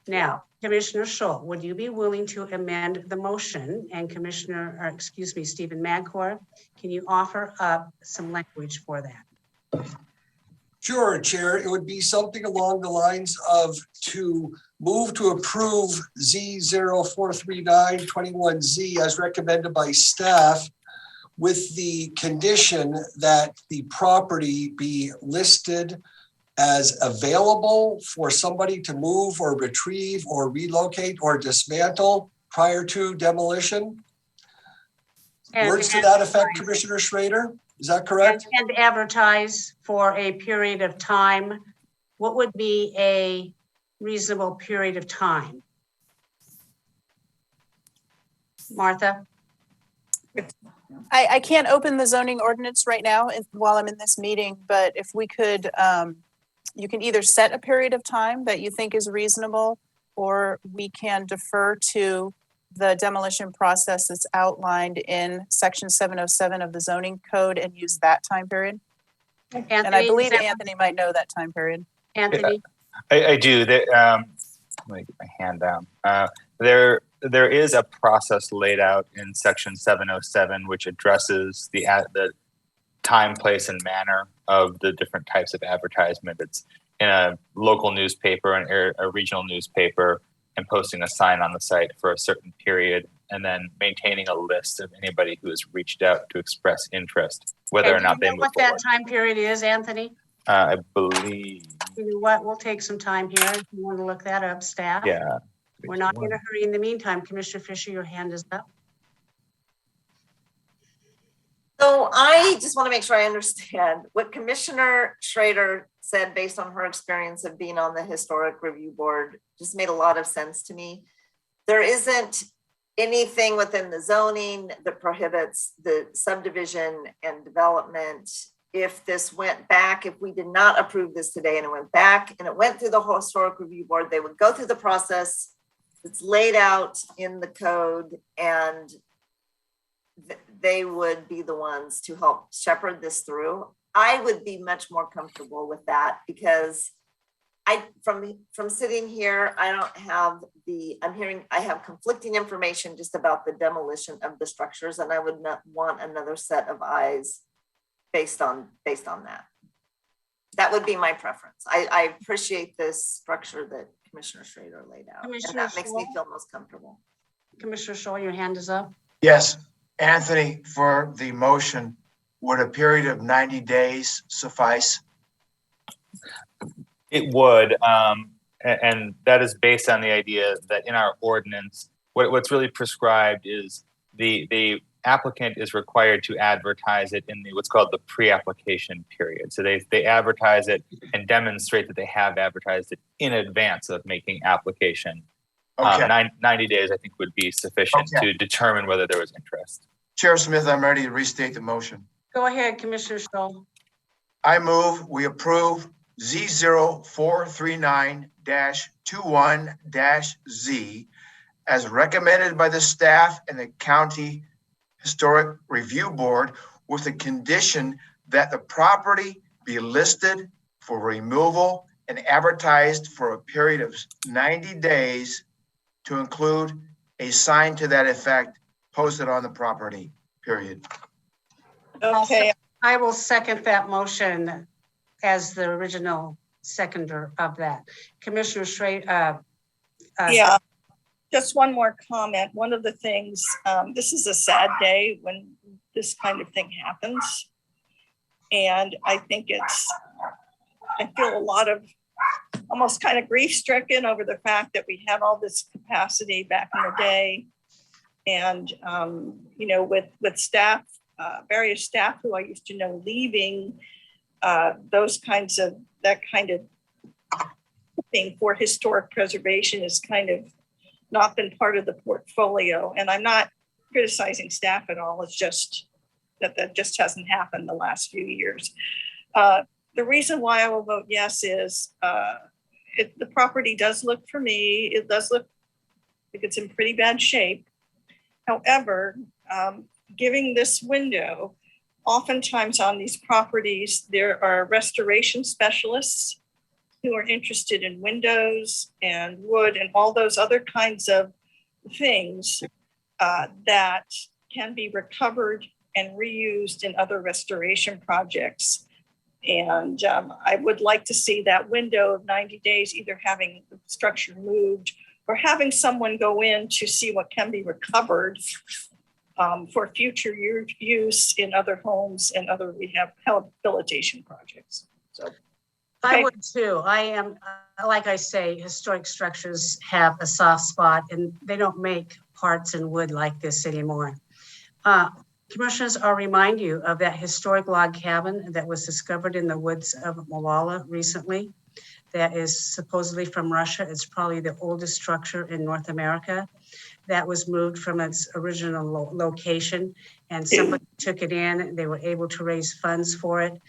Now, Commissioner Schultz, would you be willing to amend the motion? And Stephen Madcourt, can you offer up some language for that? Sure, Chair. It would be something along the lines of to move to approve Z043921Z as recommended by staff with the condition that the property be listed as available for somebody to move or retrieve or relocate or dismantle prior to demolition. Words to that effect, Commissioner Schrader? Is that correct? And advertise for a period of time. What would be a reasonable period of time? Martha? I can't open the zoning ordinance right now while I'm in this meeting, but if we could, you can either set a period of time that you think is reasonable, or we can defer to the demolition process that's outlined in section 707 of the zoning code and use that time period. And I believe Anthony might know that time period. Anthony? I do. Let me get my hand down. There is a process laid out in section 707, which addresses the time, place, and manner of the different types of advertisement. It's in a local newspaper and a regional newspaper, and posting a sign on the site for a certain period, and then maintaining a list of anybody who has reached out to express interest, whether or not they move what forward. that time period is, Anthony? I believe. You know what? We'll take some time here. If you want to look that up, staff. Yeah. We're not in a hurry. In the meantime, Commissioner Fisher, your hand is up. So I just want to make sure I understand what Commissioner Schrader said based on her experience of being on the Historic Review Board. Just made a lot of sense to me. There isn't anything within the zoning that prohibits the subdivision and development. If this went back, if we did not approve this today and it went back and it went through the Historic Review Board, they would go through the process. It's laid out in the code, and they would be the ones to help shepherd this through. I would be much more comfortable with that, because from sitting here, I don't have I have conflicting information just about the demolition of the structures, and I would not want another set of eyes based on that. That would be my preference. I appreciate this structure that Commissioner Schrader laid out, and that makes me feel most comfortable. Commissioner Shaw, your hand is up. Yes, Anthony, for the motion, would a period of 90 days suffice? It would, and that is based on the idea that in our ordinance, what's really prescribed is the applicant is required to advertise it in what's called the pre-application period. So they advertise it and demonstrate that they have advertised it in advance of making application. Okay. 90 days, I think, would be sufficient to determine whether there was interest. Chair Smith, I'm ready to restate the motion. Go ahead, Commissioner Shaw. I move we approve Z0439-21-Z as recommended by the staff and the County Historic Review Board, with the condition that the property be listed for removal and advertised for a period of 90 days, to include a sign to that effect posted on the property, period. Okay, I will second that motion as the original seconder of that. Commissioner Schrader. yeah, just one more comment. One of the things, this is a sad day when this kind of thing happens. And I think I feel a lot of almost kind of grief stricken over the fact that we had all this capacity back in the day. And, with staff, various staff who I used to know leaving, that kind of thing for historic preservation has kind of not been part of the portfolio. And I'm not criticizing staff at all. It's just that just hasn't happened the last few years. The reason why I will vote yes is the property does look, for me, it does look like it's in pretty bad shape. However, giving this window, oftentimes on these properties, there are restoration specialists who are interested in windows and wood and all those other kinds of things that can be recovered and reused in other restoration projects. And I would like to see that window of 90 days, either having the structure moved or having someone go in to see what can be recovered for future use in other homes and other rehabilitation projects. So I would too. I am, like I say, historic structures have a soft spot and they don't make parts in wood like this anymore. Commissioners, I'll remind you of that historic log cabin that was discovered in the woods of Molalla recently. That is supposedly from Russia. It's probably the oldest structure in North America. That was moved from its original location, and somebody took it in. They were able to raise funds for it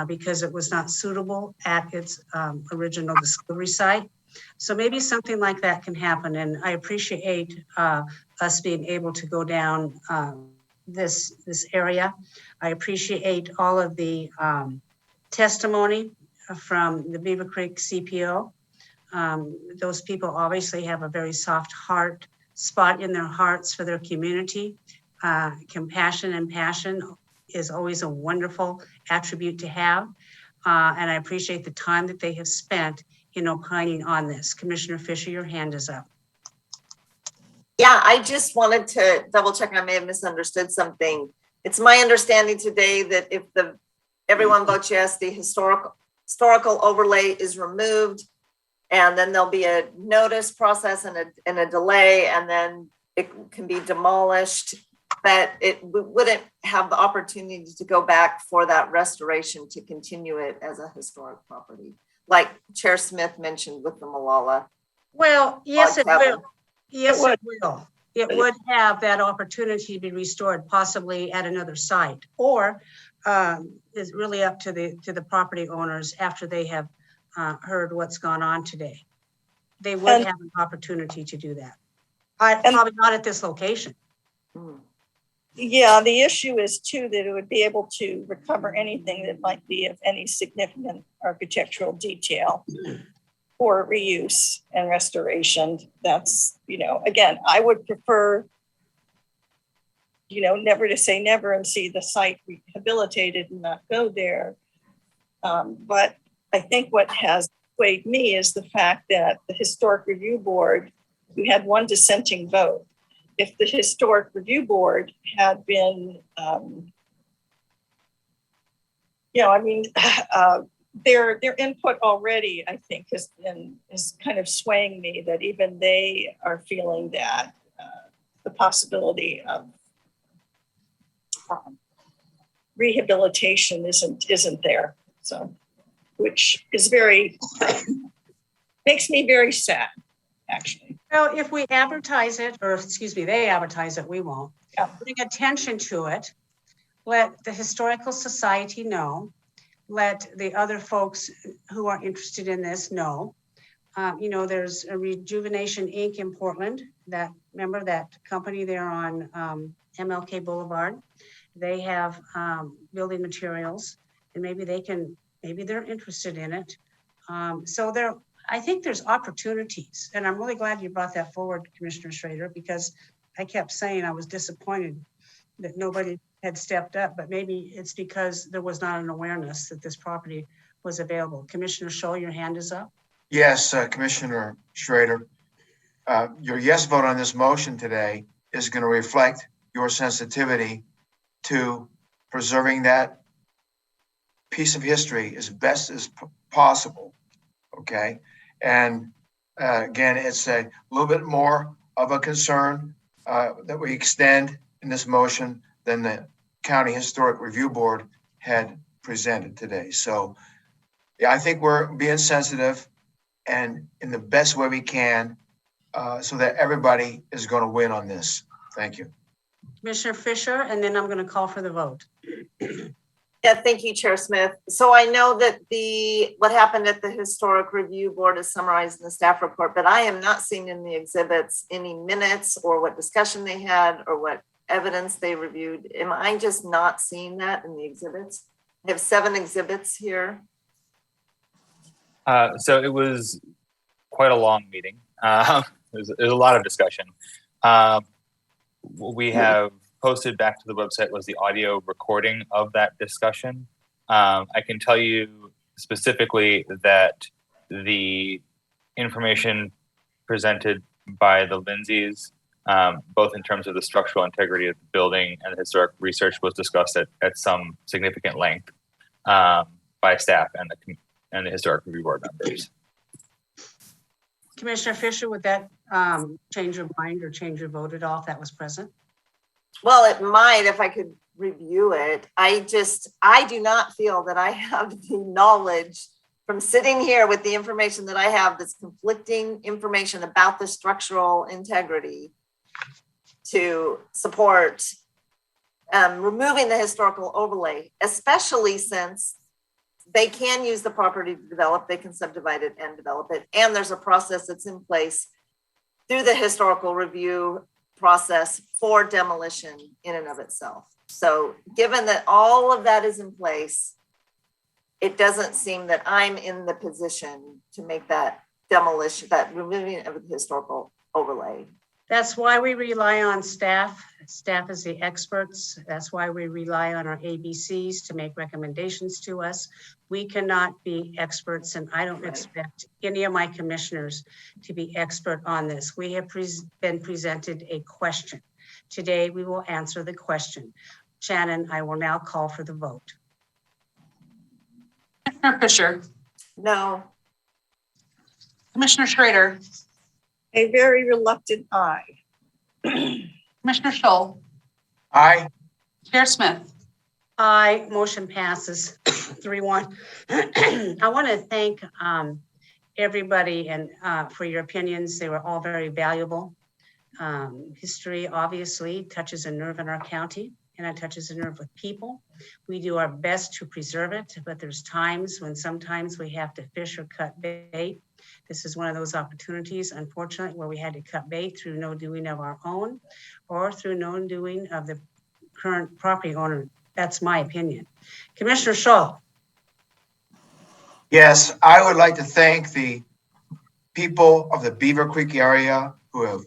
because it was not suitable at its original discovery site. So maybe something like that can happen. And I appreciate us being able to go down this area. I appreciate all of the testimony from the Beaver Creek CPO. Those people obviously have a very soft spot in their hearts for their community. Compassion and passion is always a wonderful attribute to have. And I appreciate the time that they have spent in opining on this. Commissioner Fisher, your hand is up. Yeah, I just wanted to double check. I may have misunderstood something. It's my understanding today that if everyone votes yes, the historical overlay is removed, and then there'll be a notice process and a delay, and then it can be demolished, but it wouldn't have the opportunity to go back for that restoration to continue it as a historic property, like Chair Smith mentioned with the Molalla. Well, yes, it will. Yes, it will. It would have that opportunity to be restored, possibly at another site, or is really up to the property owners after they have heard what's gone on today. They would have an opportunity to do that. Probably not at this location. Yeah, the issue is too that it would be able to recover anything that might be of any significant architectural detail for reuse and restoration. That's, again, I would prefer, never to say never and see the site rehabilitated and not go there. But I think what has swayed me is the fact that the Historic Review Board, we had one dissenting vote. If the Historic Review Board had been, their input already, I think, is kind of swaying me that even they are feeling that the possibility of rehabilitation isn't there. So, which is makes me very sad, actually. Well, if we advertise it, or excuse me, they advertise it, we won't. Yeah. Bring attention to it. Let the Historical Society know. Let the other folks who are interested in this know. There's a Rejuvenation Inc. in Portland. Remember that company there on MLK Boulevard? They have building materials, and maybe they're interested in it. I think there's opportunities, and I'm really glad you brought that forward, Commissioner Schrader, because I kept saying I was disappointed that nobody had stepped up, but maybe it's because there was not an awareness that this property was available. Commissioner Scholl, your hand is up. Yes, Commissioner Schrader, your yes vote on this motion today is going to reflect your sensitivity to preserving that piece of history as best as possible. Okay. And again, it's a little bit more of a concern that we extend in this motion than the County Historic Review Board had presented today. So yeah, I think we're being sensitive and in the best way we can so that everybody is going to win on this. Thank you. Commissioner Fisher, and then I'm going to call for the vote. Yeah, thank you, Chair Smith. So I know that what happened at the Historic Review Board is summarized in the staff report, but I am not seeing in the exhibits any minutes or what discussion they had or what evidence they reviewed. Am I just not seeing that in the exhibits? I have 7 exhibits here. So it was quite a long meeting. There's a lot of discussion. What we have posted back to the website was the audio recording of that discussion. I can tell you specifically that the information presented by the Lindsays, both in terms of the structural integrity of the building and the historic research, was discussed at some significant length by staff and the historic review board members. Commissioner Fisher, would that change your mind or change your vote at all if that was present? Well, it might if I could review it. I do not feel that I have the knowledge from sitting here with the information that I have, that's conflicting information about the structural integrity, to support removing the historical overlay, especially since they can use the property to develop, they can subdivide it and develop it. And there's a process that's in place through the historical review process for demolition in and of itself. So given that all of that is in place, it doesn't seem that I'm in the position to make that demolition, that removing of the historical overlay. That's why we rely on staff. Staff is the experts. That's why we rely on our ABCs to make recommendations to us. We cannot be experts, and I don't expect any of my commissioners to be expert on this. We have been presented a question. Today, we will answer the question. Shannon, I will now call for the vote. Commissioner Fisher, No. Commissioner Schrader, A very reluctant aye. Commissioner Scholl, Aye. Chair Smith. Aye, motion passes 3-1. I want to thank everybody and for your opinions. They were all very valuable. History obviously touches a nerve in our county, and it touches a nerve with people. We do our best to preserve it, but there's times when sometimes we have to fish or cut bait. This is one of those opportunities, unfortunately, where we had to cut bait through no doing of our own or through no doing of the current property owner. That's my opinion. Commissioner Scholl. Yes, I would like to thank the people of the Beaver Creek area who have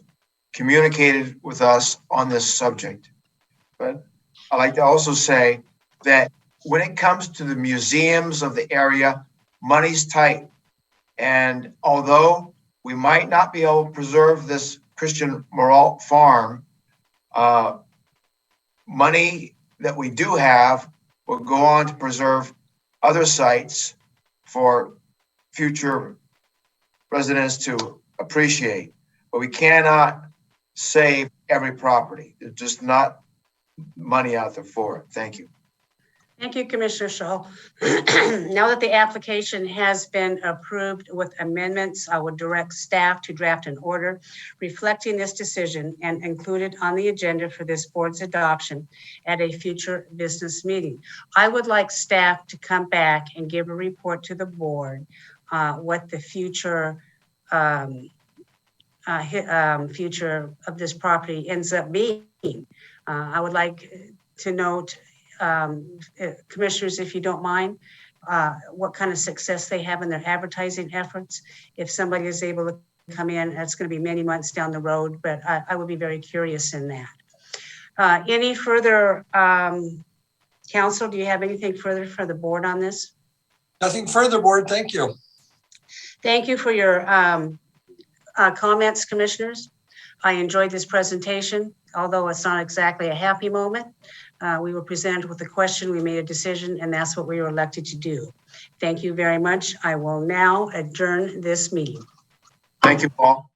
communicated with us on this subject. But I'd like to also say that when it comes to the museums of the area, money's tight. And although we might not be able to preserve this Christian Morault farm, money that we do have will go on to preserve other sites for future residents to appreciate. But we cannot save every property. There's just not money out there for it. Thank you. Thank you, Commissioner Scholl. Now that the application has been approved with amendments, I will direct staff to draft an order reflecting this decision and include it on the agenda for this board's adoption at a future business meeting. I would like staff to come back and give a report to the board what the future future of this property ends up being. I would like to note, commissioners, if you don't mind, what kind of success they have in their advertising efforts. If somebody is able to come in, that's going to be many months down the road, but I would be very curious in that. Any further, council, do you have anything further for the board on this? Nothing further, board. Thank you. Thank you for your comments, commissioners. I enjoyed this presentation, although it's not exactly a happy moment. We were presented with a question, we made a decision, and that's what we were elected to do. Thank you very much. I will now adjourn this meeting. Thank you, Paul.